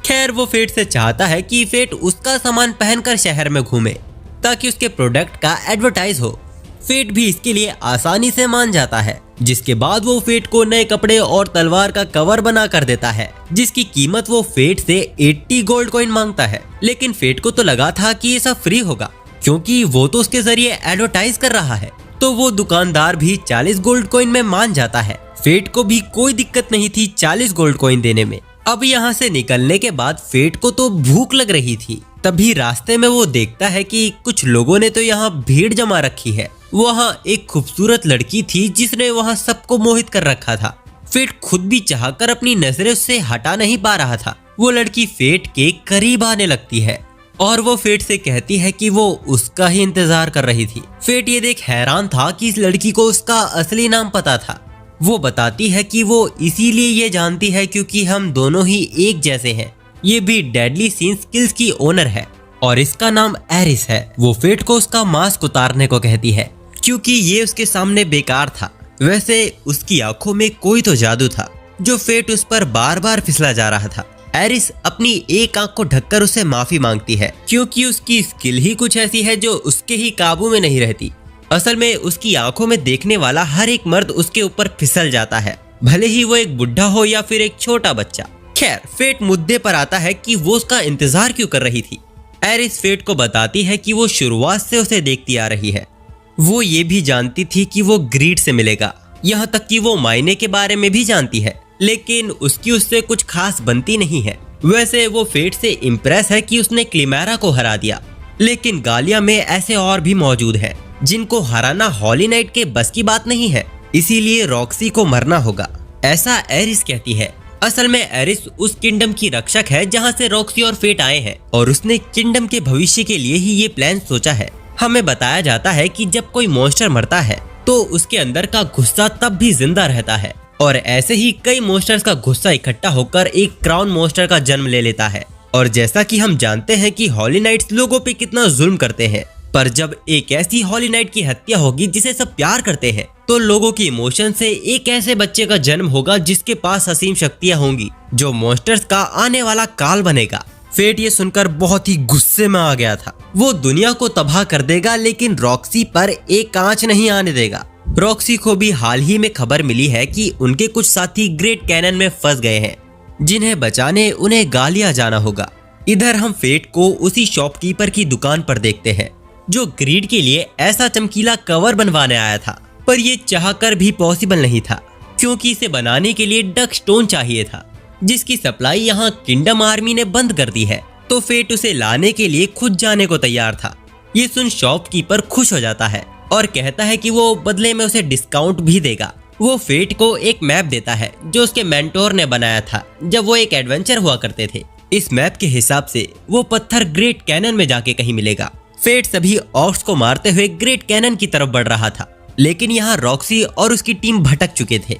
खैर वो फेट से चाहता है कि फेट उसका सामान पहनकर शहर में घूमे ताकि उसके प्रोडक्ट का एडवर्टाइज हो। फेट भी इसके लिए आसानी से मान जाता है, जिसके बाद वो फेट को नए कपड़े और तलवार का कवर बना कर देता है, जिसकी कीमत वो फेट से 80 गोल्ड कॉइन मांगता है। लेकिन फेट को तो लगा था कि ये सब फ्री होगा क्योंकि वो तो उसके जरिए एडवर्टाइज कर रहा है। तो वो दुकानदार भी 40 गोल्ड कॉइन में मान जाता है। फेट को भी कोई दिक्कत नहीं थी 40 गोल्ड कॉइन देने में। अब यहाँ से निकलने के बाद फेट को तो भूख लग रही थी। तभी रास्ते में वो देखता है कि कुछ लोगों ने तो यहाँ भीड़ जमा रखी है। वहाँ एक खूबसूरत लड़की थी जिसने वहाँ सबको मोहित कर रखा था। फेट खुद भी चाहकर अपनी नजरें उससे हटा नहीं पा रहा था। वो लड़की फेट के करीब आने लगती है और वो फेट से कहती है कि वो उसका ही इंतजार कर रही थी। फेट ये देख हैरान था कि इस लड़की को उसका असली नाम पता था। वो बताती है कि वो इसीलिए ये जानती है क्योंकि हम दोनों ही एक जैसे हैं। ये भी डेडली सीन स्किल्स की ओनर है और इसका नाम एरिस है। वो फेट को उसका मास्क उतारने को कहती है क्योंकि ये उसके सामने बेकार था। वैसे उसकी आंखों में कोई तो जादू था जो फेट उस पर बार बार फिसला जा रहा था। एरिस अपनी एक आंख को ढककर उसे माफी मांगती है क्योंकि उसकी स्किल ही कुछ ऐसी है जो उसके ही काबू में नहीं रहती। असल में उसकी आंखों में देखने वाला हर एक मर्द उसके ऊपर फिसल जाता है, भले ही वो एक बुढ़ा हो या फिर एक छोटा बच्चा। खैर फेट मुद्दे पर आता है कि वो उसका इंतजार क्यों कर रही थी। एरिस फेट को बताती है कि वो शुरुआत से उसे देखती आ रही है। वो ये भी जानती थी कि वो ग्रीड से मिलेगा, यहाँ तक कि वो मायने के बारे में भी जानती है, लेकिन उसकी उससे कुछ खास बनती नहीं है। वैसे वो फेट से इम्प्रेस है कि उसने क्लिमेरा को हरा दिया, लेकिन गालिया में ऐसे और भी मौजूद हैं जिनको हराना हॉली नाइट के बस की बात नहीं है, इसीलिए रॉक्सी को मरना होगा, ऐसा एरिस कहती है। असल में एरिस उस किंगडम की रक्षक है जहाँ से रॉक्सी और फेट आए हैं और उसने किंगडम के भविष्य के लिए ही ये प्लान सोचा है। हमें बताया जाता है कि जब कोई मॉन्स्टर मरता है तो उसके अंदर का गुस्सा तब भी जिंदा रहता है और ऐसे ही कई मॉन्स्टर्स का गुस्सा इकट्ठा होकर एक क्राउन मॉन्स्टर का जन्म ले लेता है। और जैसा कि हम जानते हैं कि हॉली नाइट्स लोगों पे कितना जुल्म करते हैं, पर जब एक ऐसी हॉली नाइट की हत्या होगी जिसे सब प्यार करते हैं तो लोगों की इमोशन से एक ऐसे बच्चे का जन्म होगा जिसके पास असीम शक्तियां होंगी जो मॉन्स्टर्स का आने वाला काल बनेगा। फेट ये सुनकर बहुत ही गुस्से में आ गया था। वो दुनिया को तबाह कर देगा लेकिन रॉक्सी पर एक आंच नहीं आने देगा। रॉक्सी को भी हाल ही में खबर मिली है कि उनके कुछ साथी ग्रेट कैनन में फंस गए हैं जिन्हें बचाने उन्हें गालिया जाना होगा। इधर हम फेट को उसी शॉपकीपर की दुकान पर देखते हैं जो ग्रीड के लिए ऐसा चमकीला कवर बनवाने आया था, पर ये चाहकर भी पॉसिबल नहीं था क्योंकि इसे बनाने के लिए डक स्टोन चाहिए था जिसकी सप्लाई यहाँ किंगडम आर्मी ने बंद कर दी है। तो फेट उसे लाने के लिए खुद जाने को तैयार था। ये सुन शॉपकीपर खुश हो जाता है और कहता है कि वो बदले में उसे डिस्काउंट भी देगा। वो फेट को एक मैप देता है जो उसके मेंटोर ने बनाया था जब वो एक एडवेंचर हुआ करते थे। इस मैप के हिसाब से वो पत्थर ग्रेट कैनन में जाके कहीं मिलेगा। फेट सभी ऑक्स को मारते हुए ग्रेट कैनन की तरफ बढ़ रहा था, लेकिन यहाँ रॉक्सी और उसकी टीम भटक चुके थे।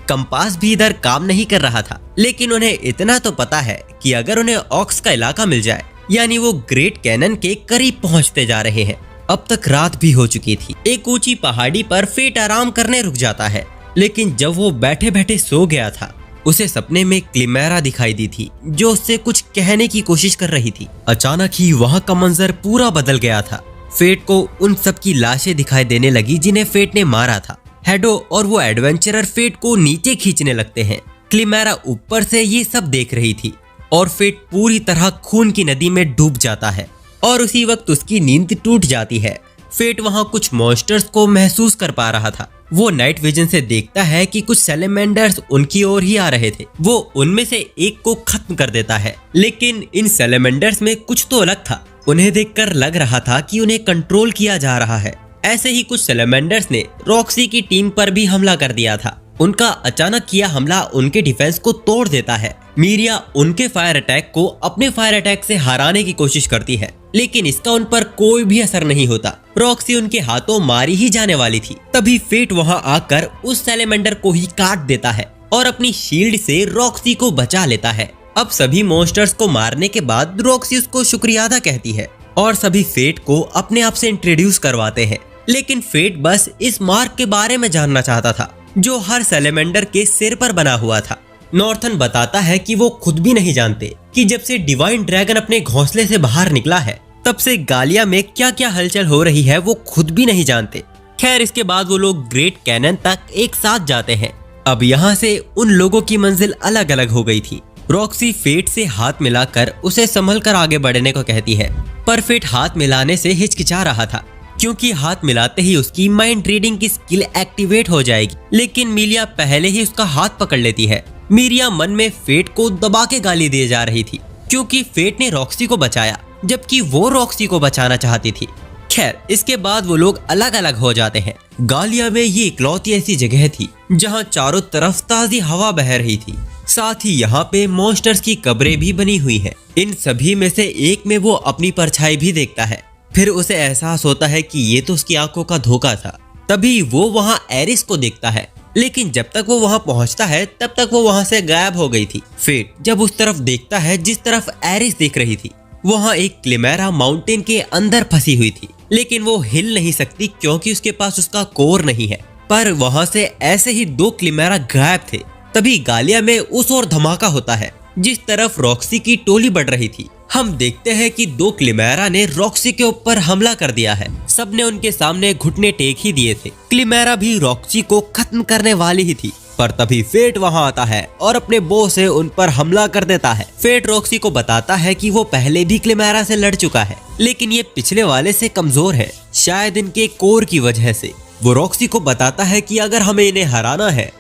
कंपास भी इधर काम नहीं कर रहा था, लेकिन उन्हें इतना तो पता है कि अगर उन्हें ऑक्स का इलाका मिल जाए, यानी वो ग्रेट कैनन के करीब पहुंचते जा रहे हैं। अब तक रात भी हो चुकी थी। एक ऊंची पहाड़ी पर फेट आराम करने रुक जाता है, लेकिन जब वो बैठे बैठे सो गया था उसे सपने में क्लिमेरा दिखाई दी थी जो उससे कुछ कहने की कोशिश कर रही थी। अचानक ही वहाँ का मंजर पूरा बदल गया था। फेट को उन सब की लाशें दिखाई देने लगी जिन्हें फेट ने मारा था। हेडो और वो एडवेंचरर फेट को नीचे खींचने लगते हैं। क्लिमेरा ऊपर से ये सब देख रही थी और फेट पूरी तरह खून की नदी में डूब जाता है और उसी वक्त उसकी नींद टूट जाती है। फेट वहाँ कुछ मॉन्स्टर्स को महसूस कर पा रहा था। वो नाइट विजन से देखता है कि कुछ सैलेमेंडर्स उनकी ओर ही आ रहे थे। वो उनमें से एक को खत्म कर देता है, लेकिन इन सैलेमेंडर्स में कुछ तो अलग था। उन्हें देखकर लग रहा था कि उन्हें कंट्रोल किया जा रहा है। ऐसे ही कुछ सैलेमेंडर्स ने रॉक्सी की टीम पर भी हमला कर दिया था। उनका अचानक किया हमला उनके डिफेंस को तोड़ देता है। मीरिया उनके फायर अटैक को अपने फायर अटैक से हराने की कोशिश करती है, लेकिन इसका उन पर कोई भी असर नहीं होता। रॉक्सी उनके हाथों मारी ही जाने वाली थी। तभी फेट वहां आकर उस सैलेमेंडर को ही काट देता है और अपनी शील्ड से रॉक्सी को बचा लेता है। अब सभी मॉन्स्टर्स को मारने के बाद रॉक्सी उसको शुक्रिया अदा कहती है और सभी फेट को अपने आप से इंट्रोड्यूस करवाते हैं। लेकिन फेट बस इस मार्क के बारे में जानना चाहता था जो हर सैलेमेंडर के सिर पर बना हुआ था। नॉर्थन बताता है कि वो खुद भी नहीं जानते कि जब से डिवाइन ड्रैगन अपने घोंसले से बाहर निकला है तब से गालिया में क्या क्या हलचल हो रही है वो खुद भी नहीं जानते। खैर, इसके बाद वो लोग ग्रेट कैनन तक एक साथ जाते हैं। अब यहाँ से उन लोगों की मंजिल अलग अलग हो गई थी। रॉक्सी फेट से हाथ मिलाकर उसे संभल कर आगे बढ़ने को कहती है, पर फेट हाथ मिलाने से हिचकिचा रहा था क्योंकि हाथ मिलाते ही उसकी माइंड रीडिंग की स्किल एक्टिवेट हो जाएगी। लेकिन मीलिया पहले ही उसका हाथ पकड़ लेती है। मीरिया मन में फेट को दबा के गाली दे जा रही थी क्योंकि फेट ने रॉक्सी को बचाया जबकि वो रॉक्सी को बचाना चाहती थी। खैर, इसके बाद वो लोग अलग अलग हो जाते हैं। गालिया में ये इकलौती ऐसी जगह थी जहाँ चारों तरफ ताजी हवा बह रही थी। साथ ही यहाँ पे मॉन्स्टर्स की कब्रें भी बनी हुई हैं। इन सभी में से एक में वो अपनी परछाई भी देखता है। फिर उसे एहसास होता है कि ये तो उसकी आंखों का धोखा था। तभी वो वहाँ एरिस को देखता है, लेकिन जब तक वो वहाँ पहुँचता है तब तक वो वहाँ से गायब हो गई थी। फेट जब उस तरफ देखता है जिस तरफ एरिस देख रही थी, वहाँ एक क्लिमेरा माउंटेन के अंदर फंसी हुई थी, लेकिन वो हिल नहीं सकती क्योंकि उसके पास उसका कोर नहीं है। पर वहाँ से ऐसे ही 2 क्लिमेरा गायब थे। तभी गालिया में उस ओर धमाका होता है जिस तरफ रॉक्सी की टोली बढ़ रही थी। हम देखते हैं कि 2 क्लिमेरा ने रॉक्सी के ऊपर हमला कर दिया है। सबने उनके सामने घुटने टेक ही दिए थे। क्लिमेरा भी रॉक्सी को खत्म करने वाली ही थी, पर तभी फेट वहां आता है और अपने बो से उन पर हमला कर देता है। फेट रॉक्सी को बताता है कि वो पहले भी क्लिमेरा से लड़ चुका है, लेकिन ये पिछले वाले से कमजोर है, शायद इनके कोर की वजह से। वो रॉक्सी को बताता है कि अगर हमें इन्हें हराना है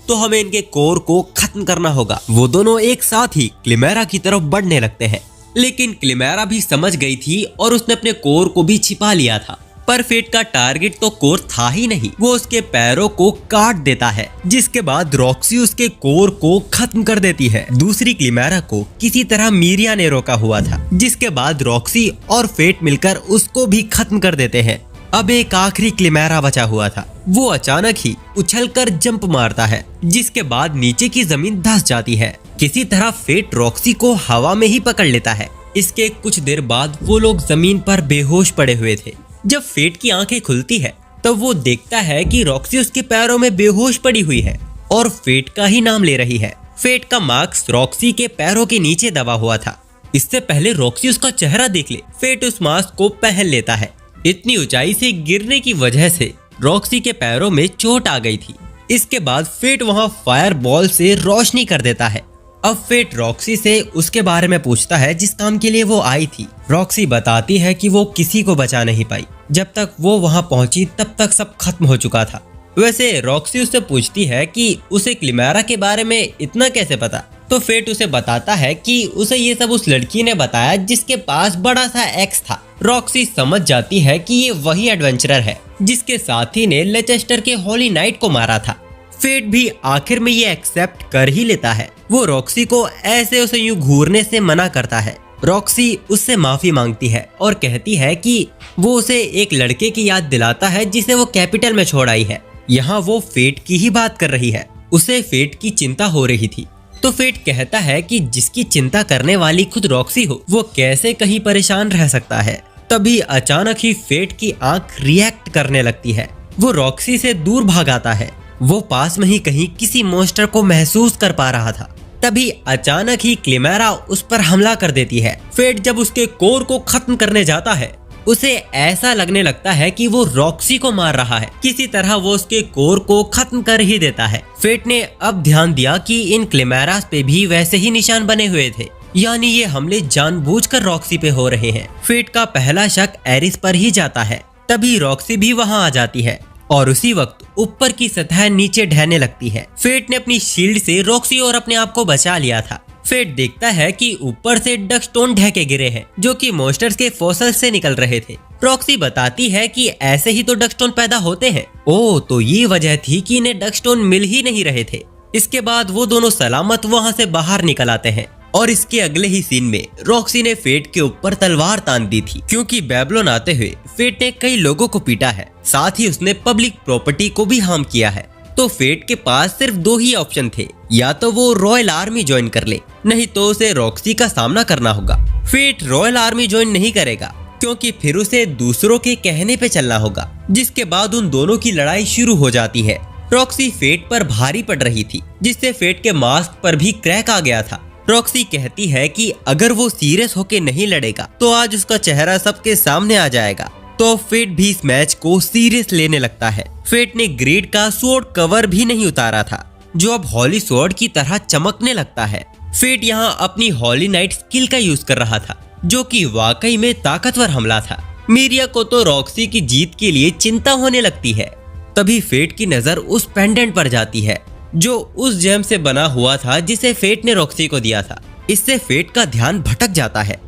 तो हमें इनके कोर को खत्म करना होगा। वो दोनों एक साथ ही क्लिमेरा की तरफ बढ़ने लगते हैं, लेकिन क्लिमेरा भी समझ गई थी और उसने अपने कोर को भी छिपा लिया था। पर फेट का टारगेट तो कोर था ही नहीं। वो उसके पैरों को काट देता है, जिसके बाद रॉक्सी उसके कोर को खत्म कर देती है। दूसरी क्लिमेरा को किसी तरह मीरिया ने रोका हुआ था, जिसके बाद रॉक्सी और फेट मिलकर उसको भी खत्म कर देते हैं। अब एक आखिरी क्लिमेरा बचा हुआ था। वो अचानक ही उछलकर जंप मारता है, जिसके बाद नीचे की जमीन धंस जाती है। किसी तरह फेट रॉक्सी को हवा में ही पकड़ लेता है। इसके कुछ देर बाद वो लोग जमीन पर बेहोश पड़े हुए थे। जब फेट की आंखें खुलती है तब वो देखता है कि रॉक्सी उसके पैरों में बेहोश पड़ी हुई है और फेट का ही नाम ले रही है। फेट का मास्क रॉक्सी के पैरों के नीचे दबा हुआ था। इससे पहले रॉक्सी उसका चेहरा देख ले, फेट उस मास्क को पहन लेता है। इतनी ऊंचाई से गिरने की वजह से रॉक्सी के पैरों में चोट आ गई थी। इसके बाद फेट वहां फायर बॉल से रोशनी कर देता है। अब फेट रॉक्सी से उसके बारे में पूछता है जिस काम के लिए वो आई थी। रॉक्सी बताती है कि वो किसी को बचा नहीं पाई। जब तक वो वहां पहुंची तब तक सब खत्म हो चुका था। वैसे रॉक्सी उससे पूछती है कि उसे क्लिमेरा के बारे में इतना कैसे पता, तो फेट उसे बताता है कि उसे ये सब उस लड़की ने बताया जिसके पास बड़ा सा एक्स था। रॉक्सी समझ जाती है कि ये वही एडवेंचरर है जिसके साथी ने लेचेस्टर के होली नाइट को मारा था। फेट भी आखिर में ये एक्सेप्ट कर ही लेता है। वो रॉक्सी को ऐसे उसे यूं घूरने से मना करता है। रॉक्सी उससे माफी मांगती है और कहती है कि वो उसे एक लड़के की याद दिलाता है जिसे वो कैपिटल में छोड़ आई है। यहाँ वो फेट की ही बात कर रही है। उसे फेट की चिंता हो रही थी, तो फेट कहता है कि जिसकी चिंता करने वाली खुद रॉक्सी हो, वो कैसे कहीं परेशान रह सकता है। तभी अचानक ही फेट की आंख रिएक्ट करने लगती है। वो रॉक्सी से दूर भाग आता है। वो पास में ही कहीं किसी मॉन्स्टर को महसूस कर पा रहा था। तभी अचानक ही क्लिमेरा उस पर हमला कर देती है। फेट जब उसके कोर को खत्म करने जाता है, उसे ऐसा लगने लगता है कि वो रॉक्सी को मार रहा है। किसी तरह वो उसके कोर को खत्म कर ही देता है। फेट ने अब ध्यान दिया कि इन क्लिमेरास पे भी वैसे ही निशान बने हुए थे, यानी ये हमले जानबूझकर रॉक्सी पे हो रहे हैं। फेट का पहला शक एरिस पर ही जाता है। तभी रॉक्सी भी वहां आ जाती है और उसी वक्त ऊपर की सतह नीचे ढहने लगती है। फेट ने अपनी शील्ड से रॉक्सी और अपने आप को बचा लिया था। फेट देखता है कि ऊपर से डक स्टोन ढके गिरे हैं जो कि मॉन्स्टर्स के फॉसिल से निकल रहे थे। रॉक्सी बताती है कि ऐसे ही तो डक स्टोन पैदा होते हैं। ओह, तो ये वजह थी कि इन्हें डक स्टोन मिल ही नहीं रहे थे। इसके बाद वो दोनों सलामत वहाँ से बाहर निकल आते हैं और इसके अगले ही सीन में रॉक्सी ने फेट के ऊपर तलवार तान दी थी क्योंकि बेबलोन आते हुए फेट ने कई लोगों को पीटा है, साथ ही उसने पब्लिक प्रॉपर्टी को भी हार्म किया है। तो फेट के पास सिर्फ 2 ही ऑप्शन थे, या तो वो रॉयल आर्मी ज्वाइन कर ले, नहीं तो उसे रॉक्सी का सामना करना होगा। फेट रॉयल आर्मी ज्वाइन नहीं करेगा क्योंकि फिर उसे दूसरों के कहने पे चलना होगा, जिसके बाद उन दोनों की लड़ाई शुरू हो जाती है। रॉक्सी फेट पर भारी पड़ रही थी, जिससे फेट के मास्क पर भी क्रैक आ गया था। रॉक्सी कहती है कि अगर वो सीरियस होके नहीं लड़ेगा तो आज उसका चेहरा सबके सामने आ जाएगा। तो फेट भी इस मैच को सीरियस लेने लगता है। फेट ने ग्रीड का स्वॉर्ड कवर भी नहीं उतारा था, जो अब हॉली स्वॉर्ड की तरह चमकने लगता है। फेट यहाँ अपनी हॉली नाइट स्किल का यूज कर रहा था, जो कि वाकई में ताकतवर हमला था। मीरिया को तो रॉक्सी की जीत के लिए चिंता होने लगती है। तभी फेट की नजर उस पेंडेंट पर जाती है जो उस जेम से बना हुआ था जिसे फेट ने रॉक्सी को दिया था। इससे फेट का ध्यान भटक जाता है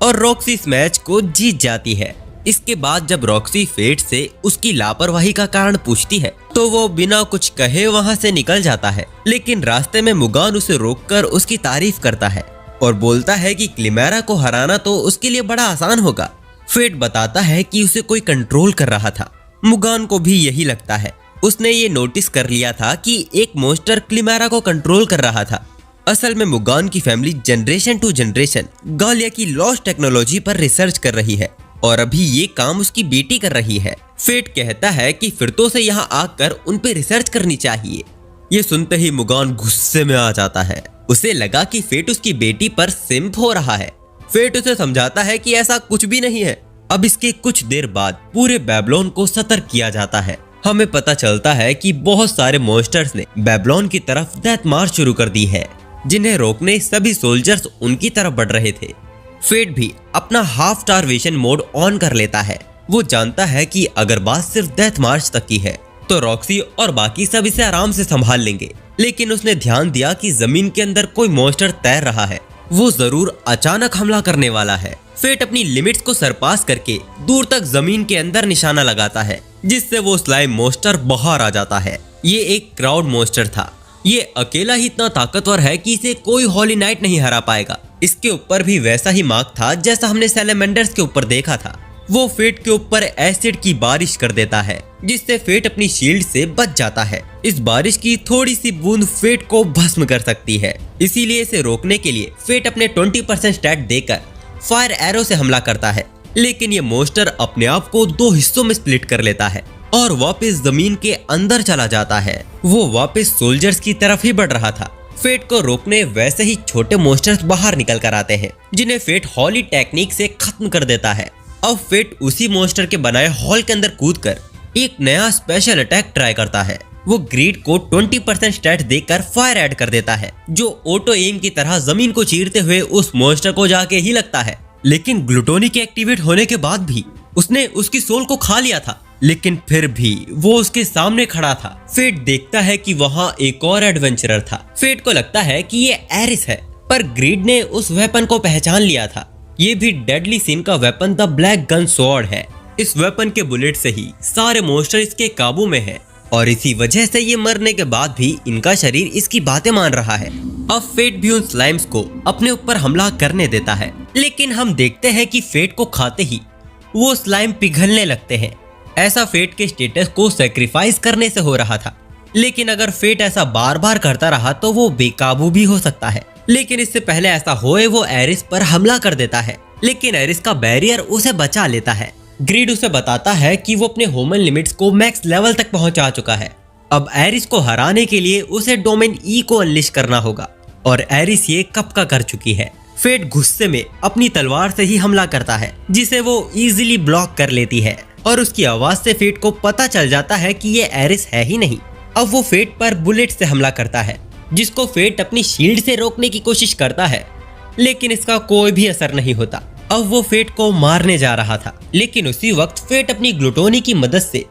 और रॉक्सी इस मैच को जीत जाती है। इसके बाद जब रॉक्सी फेट से उसकी लापरवाही का कारण पूछती है तो वो बिना कुछ कहे वहां से निकल जाता है, लेकिन रास्ते में मुगान उसे रोककर उसकी तारीफ करता है और बोलता है कि क्लिमेरा को हराना तो उसके लिए बड़ा आसान होगा। फेट बताता है कि उसे कोई कंट्रोल कर रहा था। मुगान को भी यही लगता है। उसने ये नोटिस कर लिया था कि एक मॉन्स्टर क्लिमेरा को कंट्रोल कर रहा था। असल में मुगान की फैमिली जनरेशन टू जनरेशन गालिया की लॉस्ट टेक्नोलॉजी पर रिसर्च कर रही है और अभी ये काम उसकी बेटी कर रही है। फेट कहता है कि फिर तो उसे यहाँ आकर उन पे रिसर्च करनी चाहिए। ये सुनते ही मुगान गुस्से में आ जाता है। उसे लगा कि फेट उसकी बेटी पर सिम्प हो रहा है। फेट उसे समझाता है कि ऐसा कुछ भी नहीं है। अब इसके कुछ देर बाद पूरे बेबलोन को सतर्क किया जाता है। हमें पता चलता है कि बहुत सारे मॉन्स्टर्स ने बेबलोन की तरफ डेथ मार्च शुरू कर दी है, जिन्हें रोकने सभी सोल्जर्स उनकी तरफ बढ़ रहे थे। फेट भी अपना हाफ स्टारवेशन मोड ऑन कर लेता है। वो जानता है कि अगर बात सिर्फ डेथ मार्च तक की है तो रॉक्सी और बाकी सब इसे आराम से संभाल लेंगे, लेकिन उसने ध्यान दिया कि जमीन के अंदर कोई मॉन्स्टर तैर रहा है। वो जरूर अचानक हमला करने वाला है। फेट अपनी लिमिट्स को सरपास करके दूर तक जमीन के अंदर निशाना लगाता है, जिससे वो स्लाइम मॉन्स्टर बाहर आ जाता है। ये एक क्राउड मॉन्स्टर था। ये अकेला ही इतना ताकतवर है कि इसे कोई हॉली नाइट नहीं हरा पाएगा। इसके ऊपर भी वैसा ही मार्क था जैसा हमने सैलेमेंडर्स के ऊपर देखा था। वो फेट के ऊपर एसिड की बारिश कर देता है, जिससे फेट अपनी शील्ड से बच जाता है। इस बारिश की थोड़ी सी बूंद फेट को भस्म कर सकती है, इसीलिए इसे रोकने के लिए फेट अपने 20% स्टैट देकर फायर एरो से हमला करता है। लेकिन ये मॉन्स्टर अपने आप को 2 हिस्सों में स्प्लिट कर लेता है और वापस जमीन के अंदर चला जाता है। वो वापस सोल्जर्स की तरफ ही बढ़ रहा था। फेट को रोकने वैसे ही छोटे मॉन्स्टर्स बाहर निकल कर आते हैं, जिन्हें फेट हॉली टेक्निक से खत्म कर देता है। अब फेट उसी मॉन्स्टर के बनाए हॉल के अंदर कूदकर एक नया स्पेशल अटैक ट्राई करता है। वो ग्रीड को 20% स्टैट देकर फायर ऐड कर देता है, जो ऑटो एम की तरह जमीन को चीरते हुए उस मॉन्स्टर को जाके ही लगता है। लेकिन ग्लूटोनी के एक्टिवेट होने के बाद भी उसने उसकी सोल को खा लिया था, लेकिन फिर भी वो उसके सामने खड़ा था। फेट देखता है कि वहाँ एक और एडवेंचरर था। फेट को लगता है कि ये एरिस है, पर ग्रीड ने उस वेपन को पहचान लिया था। ये भी डेडली सीन का weapon the black gun sword है। इस वेपन के बुलेट से ही सारे मॉन्स्टर इसके काबू में है और इसी वजह से ये मरने के बाद भी इनका शरीर इसकी बातें मान रहा है। अब फेट भी उन स्लाइम्स को अपने ऊपर हमला करने देता है, लेकिन हम देखते हैं कि फेट को खाते ही वो स्लाइम पिघलने लगते हैं। ऐसा फेट के स्टेटस को सैक्रिफाइस करने से हो रहा था, लेकिन अगर फेट ऐसा बार बार करता रहा तो वो बेकाबू भी हो सकता है। लेकिन इससे पहले ऐसा होए वो एरिस पर हमला कर देता है, लेकिन एरिस का बैरियर उसे बचा लेता है। ग्रीड उसे बताता है कि वो अपने ह्यूमन लिमिट्स को मैक्स लेवल तक पहुंचा चुका है। अब एरिस को हराने के लिए उसे डोमेन ई को अनलिश करना होगा और एरिस ये कब का कर चुकी है। फेट गुस्से में अपनी तलवार से ही हमला करता है, जिसे वो इजीली ब्लॉक कर लेती है और उसकी आवाज से फेट को पता चल जाता है कि ये एरिस है ही नहीं। अब वो फेट पर बुलेट से हमला करता है, जिसको फेट अपनी शील्ड से रोकने की कोशिश करता है, लेकिन इसका कोई भी असर नहीं होता। अब वो फेट को मारने जा रहा था, लेकिन उसी वक्त फेट अपनी ग्लूटोनी की मदद से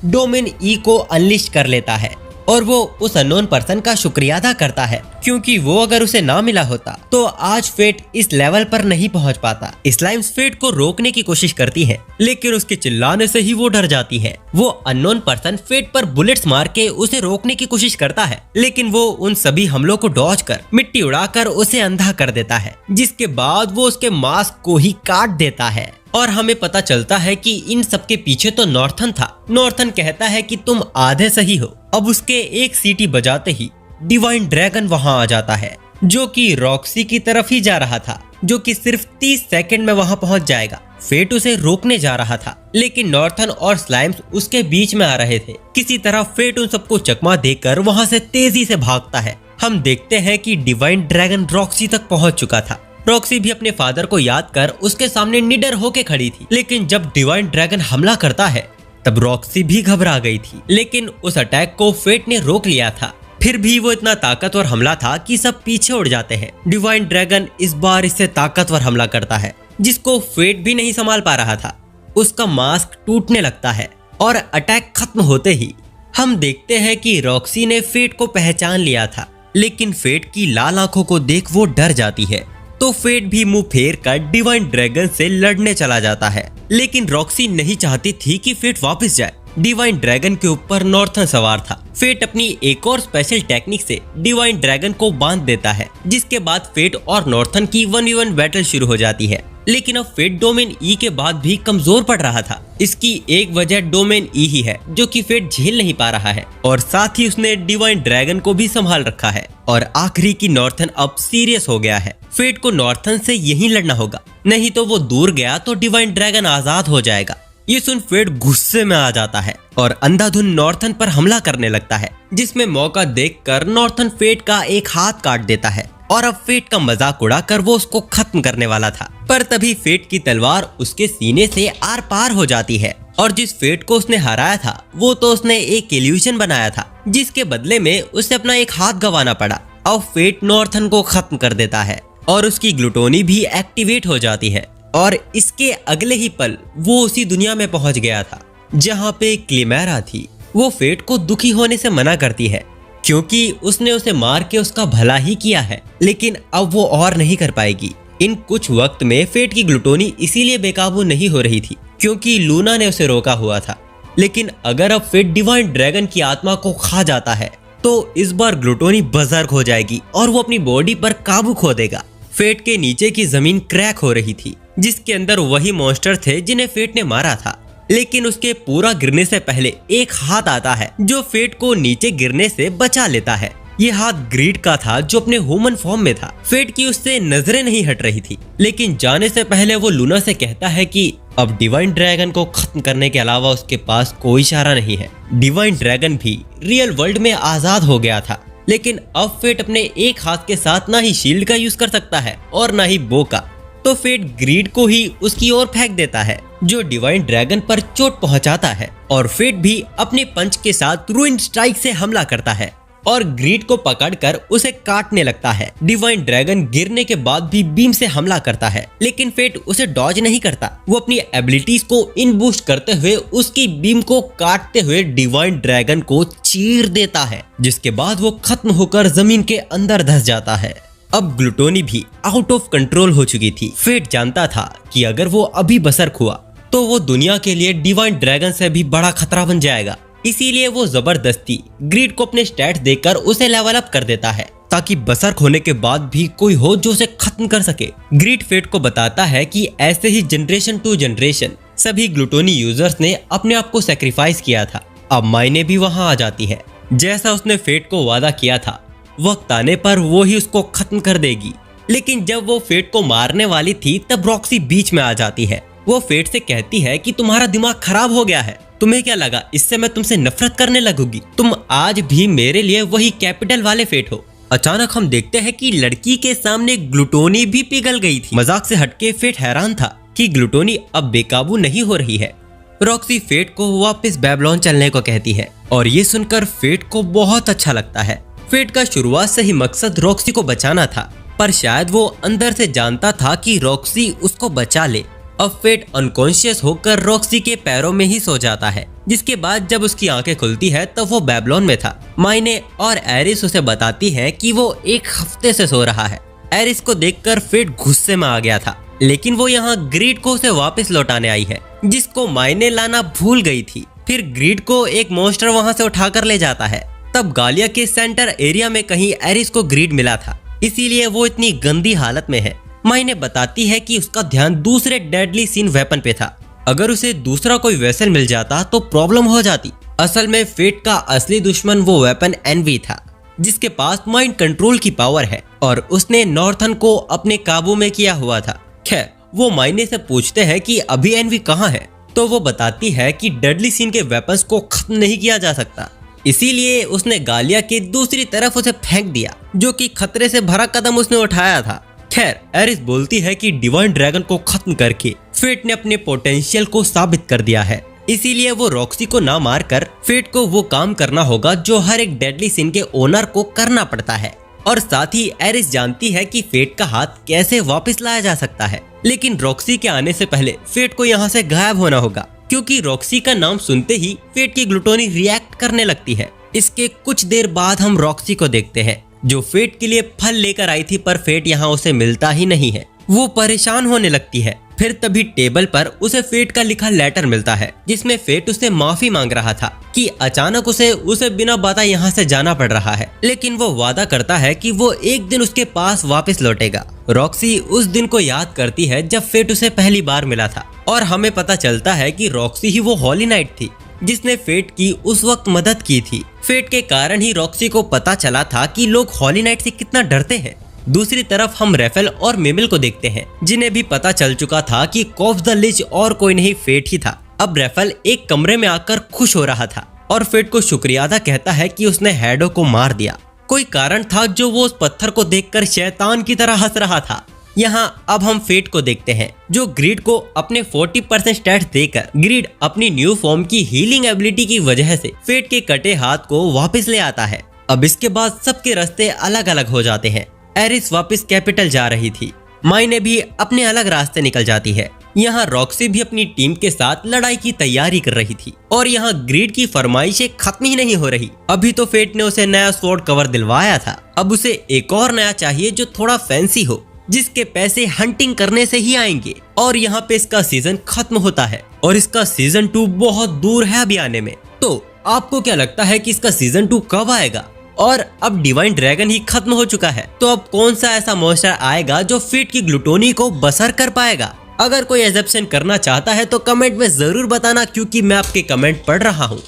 डोमेन ई को अनलिश कर लेता है और वो उस अननोन पर्सन का शुक्रिया अदा करता है, क्योंकि वो अगर उसे ना मिला होता तो आज फेट इस लेवल पर नहीं पहुंच पाता। स्लाइम्स फेट को रोकने की कोशिश करती है, लेकिन उसके चिल्लाने से ही वो डर जाती है। वो अननोन पर्सन फेट पर बुलेट्स मार के उसे रोकने की कोशिश करता है, लेकिन वो उन सभी हमलों को डॉज कर मिट्टी उड़ाकर उसे अंधा कर देता है, जिसके बाद वो उसके मास्क को ही काट देता है। और हमें पता चलता है कि इन सब के पीछे तो नॉर्थन था। नॉर्थन कहता है कि तुम आधे सही हो। अब उसके एक सीटी बजाते ही डिवाइन ड्रैगन वहां आ जाता है, जो कि रॉक्सी की तरफ ही जा रहा था, जो कि सिर्फ 30 सेकंड में वहां पहुंच जाएगा। फेट उसे रोकने जा रहा था, लेकिन नॉर्थन और स्लाइम्स उसके बीच में आ रहे थे। किसी तरह फेट उन सबको चकमा देकर वहां से तेजी से भागता है। हम देखते हैं कि डिवाइन ड्रैगन रॉक्सी तक पहुंच चुका था। रॉक्सी भी अपने फादर को याद कर उसके सामने निडर होके खड़ी थी, लेकिन जब डिवाइन ड्रैगन हमला करता है तब रॉक्सी भी घबरा गई थी। लेकिन उस अटैक को फेट ने रोक लिया था। फिर भी वो इतना ताकतवर हमला था कि सब पीछे उड़ जाते हैं। डिवाइन ड्रैगन इस बार इससे ताकतवर हमला करता है, जिसको फेट भी नहीं संभाल पा रहा था। उसका मास्क टूटने लगता है और अटैक खत्म होते ही हम देखते हैं कि रॉक्सी ने फेट को पहचान लिया था, लेकिन फेट की लाल आंखों को देख वो डर जाती है। तो फेट भी मुंह फेर कर डिवाइन ड्रैगन से लड़ने चला जाता है, लेकिन रॉक्सी नहीं चाहती थी कि फेट वापस जाए। डिवाइन ड्रैगन के ऊपर नॉर्थन सवार था। फेट अपनी एक और स्पेशल टेक्निक से डिवाइन ड्रैगन को बांध देता है, जिसके बाद फेट और नॉर्थन की 1v1 बैटल शुरू हो जाती है। लेकिन अब फेट डोमेन ई के बाद भी कमजोर पड़ रहा था। इसकी एक वजह डोमेन ई ही है, जो कि फेट झेल नहीं पा रहा है, और साथ ही उसने डिवाइन ड्रैगन को भी संभाल रखा है। और आखिरी की नॉर्थन अब सीरियस हो गया है। फेट को नॉर्थन से यही लड़ना होगा, नहीं तो वो दूर गया तो डिवाइन ड्रैगन आजाद हो जाएगा। ये सुन फेट गुस्से में आ जाता है और अंधाधुन नॉर्थन पर हमला करने लगता है, जिसमें मौका देखकर नॉर्थन फेट का एक हाथ काट देता है। और अब फेट का मजाक उड़ाकर वो उसको खत्म करने वाला था, पर तभी फेट की तलवार उसके सीने से आर पार हो जाती है। और जिस फेट को उसने हराया था वो तो उसने एक इल्यूजन बनाया था, जिसके बदले में उसे अपना एक हाथ गंवाना पड़ा। अब फेट नॉर्थन को खत्म कर देता है और उसकी ग्लूटोनी भी एक्टिवेट हो जाती है। और इसके अगले ही पल वो उसी दुनिया में पहुंच गया था जहां पे क्लिमेरा थी। वो फेट को दुखी होने से मना करती है, क्योंकि उसने उसे मार के उसका भला ही किया है, लेकिन अब वो और नहीं कर पाएगी। इन कुछ वक्त में फेट की ग्लूटोनी इसीलिए बेकाबू नहीं हो रही थी क्योंकि लूना ने उसे रोका हुआ था। लेकिन अगर अब फेट डिवाइन ड्रैगन की आत्मा को खा जाता है तो इस बार ग्लूटोनी बर्जर्क हो जाएगी और वो अपनी बॉडी पर काबू खो देगा। फेट के नीचे की जमीन क्रैक हो रही थी, जिसके अंदर वही मॉन्स्टर थे जिन्हें फेट ने मारा था। लेकिन उसके पूरा गिरने से पहले एक हाथ आता है जो फेट को नीचे गिरने से बचा लेता है। ये हाथ ग्रीड का था, जो अपने ह्यूमन फॉर्म में था। फेट की उससे नजरें नहीं हट रही थी, लेकिन जाने से पहले वो लूना से कहता है कि अब डिवाइन ड्रैगन को खत्म करने के अलावा उसके पास कोई चारा नहीं है। डिवाइन ड्रैगन भी रियल वर्ल्ड में आजाद हो गया था, लेकिन अब फेट अपने एक हाथ के साथ ना ही शील्ड का यूज कर सकता है और ना ही बो का। तो फेट ग्रीड को ही उसकी ओर फेंक देता है, जो डिवाइन ड्रैगन पर चोट पहुंचाता है। और फेट भी अपने पंच के साथ रूइन स्ट्राइक से हमला करता है और ग्रीड को पकड़कर उसे काटने लगता है। डिवाइन ड्रैगन गिरने के बाद भी बीम से हमला करता है, लेकिन फेट उसे डॉज नहीं करता। वो अपनी एबिलिटीज को इन बूस्ट करते हुए उसकी बीम को काटते हुए डिवाइन ड्रैगन को चीर देता है, जिसके बाद वो खत्म होकर जमीन के अंदर धंस जाता है। अब ग्लूटोनी भी आउट ऑफ कंट्रोल हो चुकी थी। फेट जानता था कि अगर वो अभी बसर्क हुआ तो वो दुनिया के लिए डिवाइन ड्रैगन से भी बड़ा खतरा बन जाएगा। इसीलिए वो जबरदस्ती ग्रीड को अपने स्टैट्स देकर उसे लेवल अप कर देता है, ताकि बसर्क होने के बाद भी कोई हो जो उसे खत्म कर सके। ग्रीड फेट को बताता है कि ऐसे ही जनरेशन टू जनरेशन सभी ग्लूटोनी यूजर्स ने अपने आप को सेक्रीफाइस किया था। अब मायने भी वहां आ जाती है। जैसा उसने फेट को वादा किया था, वक्त आने पर वो ही उसको खत्म कर देगी। लेकिन जब वो फेट को मारने वाली थी तब रॉक्सी बीच में आ जाती है। वो फेट से कहती है कि तुम्हारा दिमाग खराब हो गया है, तुम्हें क्या लगा इससे मैं तुमसे नफरत करने लगूंगी? तुम आज भी मेरे लिए वही कैपिटल वाले फेट हो। अचानक हम देखते हैं कि लड़की के सामने ग्लूटोनी भी पिघल गई थी। मजाक से हटके फेट हैरान था कि ग्लूटोनी अब बेकाबू नहीं हो रही है। रॉक्सी फेट को वापस बेबीलोन चलने को कहती है और ये सुनकर फेट को बहुत अच्छा लगता है। फेट का शुरुआत से ही मकसद रॉक्सी को बचाना था, पर शायद वो अंदर से जानता था कि रॉक्सी उसको बचा ले। अब फेट अनकॉन्शियस होकर रॉक्सी के पैरों में ही सो जाता है, जिसके बाद जब उसकी आंखें खुलती है तब वो बेबीलोन में था। माइने और एरिस उसे बताती है कि वो एक हफ्ते से सो रहा है। एरिस को देखकर फेट गुस्से में आ गया था, लेकिन वो यहाँ ग्रीड को उसे वापस लौटाने आई है, जिसको माइने लाना भूल गई थी। फिर ग्रीड को एक मॉन्स्टर वहाँ से उठाकर ले जाता है। तब गालिया के सेंटर एरिया में कहीं एरिस को ग्रीड मिला था, इसीलिए वो इतनी गंदी हालत में है। माइने बताती है कि उसका ध्यान दूसरे डेडली सीन वेपन पे था। अगर उसे दूसरा कोई वेसल मिल जाता तो प्रॉब्लम हो जाती। असल में फेट का असली दुश्मन वो वेपन एनवी था, जिसके पास माइंड कंट्रोल की पावर है और उसने नॉर्थन को अपने काबू में किया हुआ था। खैर, वो माइने से पूछते हैं कि अभी एनवी कहाँ है, तो वो बताती है कि डेडली सीन के वेपन्स को खत्म नहीं किया जा सकता, इसीलिए उसने गालिया के दूसरी तरफ उसे फेंक दिया, जो कि खतरे से भरा कदम उसने उठाया था। खैर, एरिस बोलती है कि डिवाइन ड्रैगन को खत्म करके फेट ने अपने पोटेंशियल को साबित कर दिया है, इसीलिए वो रॉक्सी को ना मारकर फेट को वो काम करना होगा जो हर एक डेडली सिन के ओनर को करना पड़ता है। और साथ ही एरिस जानती है कि फेट का हाथ कैसे वापस लाया जा सकता है, लेकिन रॉक्सी के आने से पहले फेट को यहाँ से गायब होना होगा, क्योंकि रॉक्सी का नाम सुनते ही फेट की ग्लूटोनी रिएक्ट करने लगती है। इसके कुछ देर बाद हम रॉक्सी को देखते हैं, जो फेट के लिए फल लेकर आई थी, पर फेट यहाँ उसे मिलता ही नहीं है। वो परेशान होने लगती है। फिर तभी टेबल पर उसे फेट का लिखा लेटर मिलता है, जिसमें फेट उससे माफी मांग रहा था कि अचानक उसे बिना बताए यहाँ से जाना पड़ रहा है, लेकिन वो वादा करता है कि वो एक दिन उसके पास वापस लौटेगा। रॉक्सी उस दिन को याद करती है जब फेट उसे पहली बार मिला था, और हमें पता चलता है कि रॉक्सी ही वो हॉली नाइट थी जिसने फेट की उस वक्त मदद की थी। फेट के कारण ही रॉक्सी को पता चला था कि लोग हॉली नाइट से कितना डरते हैं। दूसरी तरफ हम रेफेल और मेमिल को देखते हैं, जिन्हें भी पता चल चुका था कि कॉप्स द लिच और कोई नहीं फेट ही था। अब रेफेल एक कमरे में आकर खुश हो रहा था और फेट को शुक्रिया अदा कहता है कि उसने हैडो को मार दिया। कोई कारण था जो वो उस पत्थर को देखकर शैतान की तरह हंस रहा था। यहाँ अब हम फेट को देखते हैं, जो ग्रीड को अपने 40% स्टैट्स देकर ग्रीड अपनी न्यू फॉर्म की हीलिंग एबिलिटी की वजह से फेट के कटे हाथ को वापस ले आता है। अब इसके बाद सबके रास्ते अलग अलग हो जाते हैं। एरिस वापस कैपिटल जा रही थी, माइने भी अपने अलग रास्ते निकल जाती है। यहाँ रॉक्सी भी अपनी टीम के साथ लड़ाई की तैयारी कर रही थी, और यहाँ ग्रीड की फरमाइशें खत्म ही नहीं हो रही। अभी तो फेट ने उसे नया स्वॉर्ड कवर दिलवाया था, अब उसे एक और नया चाहिए जो थोड़ा फैंसी हो, जिसके पैसे हंटिंग करने से ही आएंगे। और यहाँ पे इसका सीजन खत्म होता है, और इसका सीजन 2 बहुत दूर है अभी आने में। तो आपको क्या लगता है कि इसका सीजन 2 कब आएगा? और अब डिवाइन ड्रैगन ही खत्म हो चुका है, तो अब कौन सा ऐसा मॉन्स्टर आएगा जो फेट की ग्लूटोनी को बसर कर पाएगा? अगर कोई एजप्शन करना चाहता है तो कमेंट में जरूर बताना, क्योंकि मैं आपके कमेंट पढ़ रहा हूँ।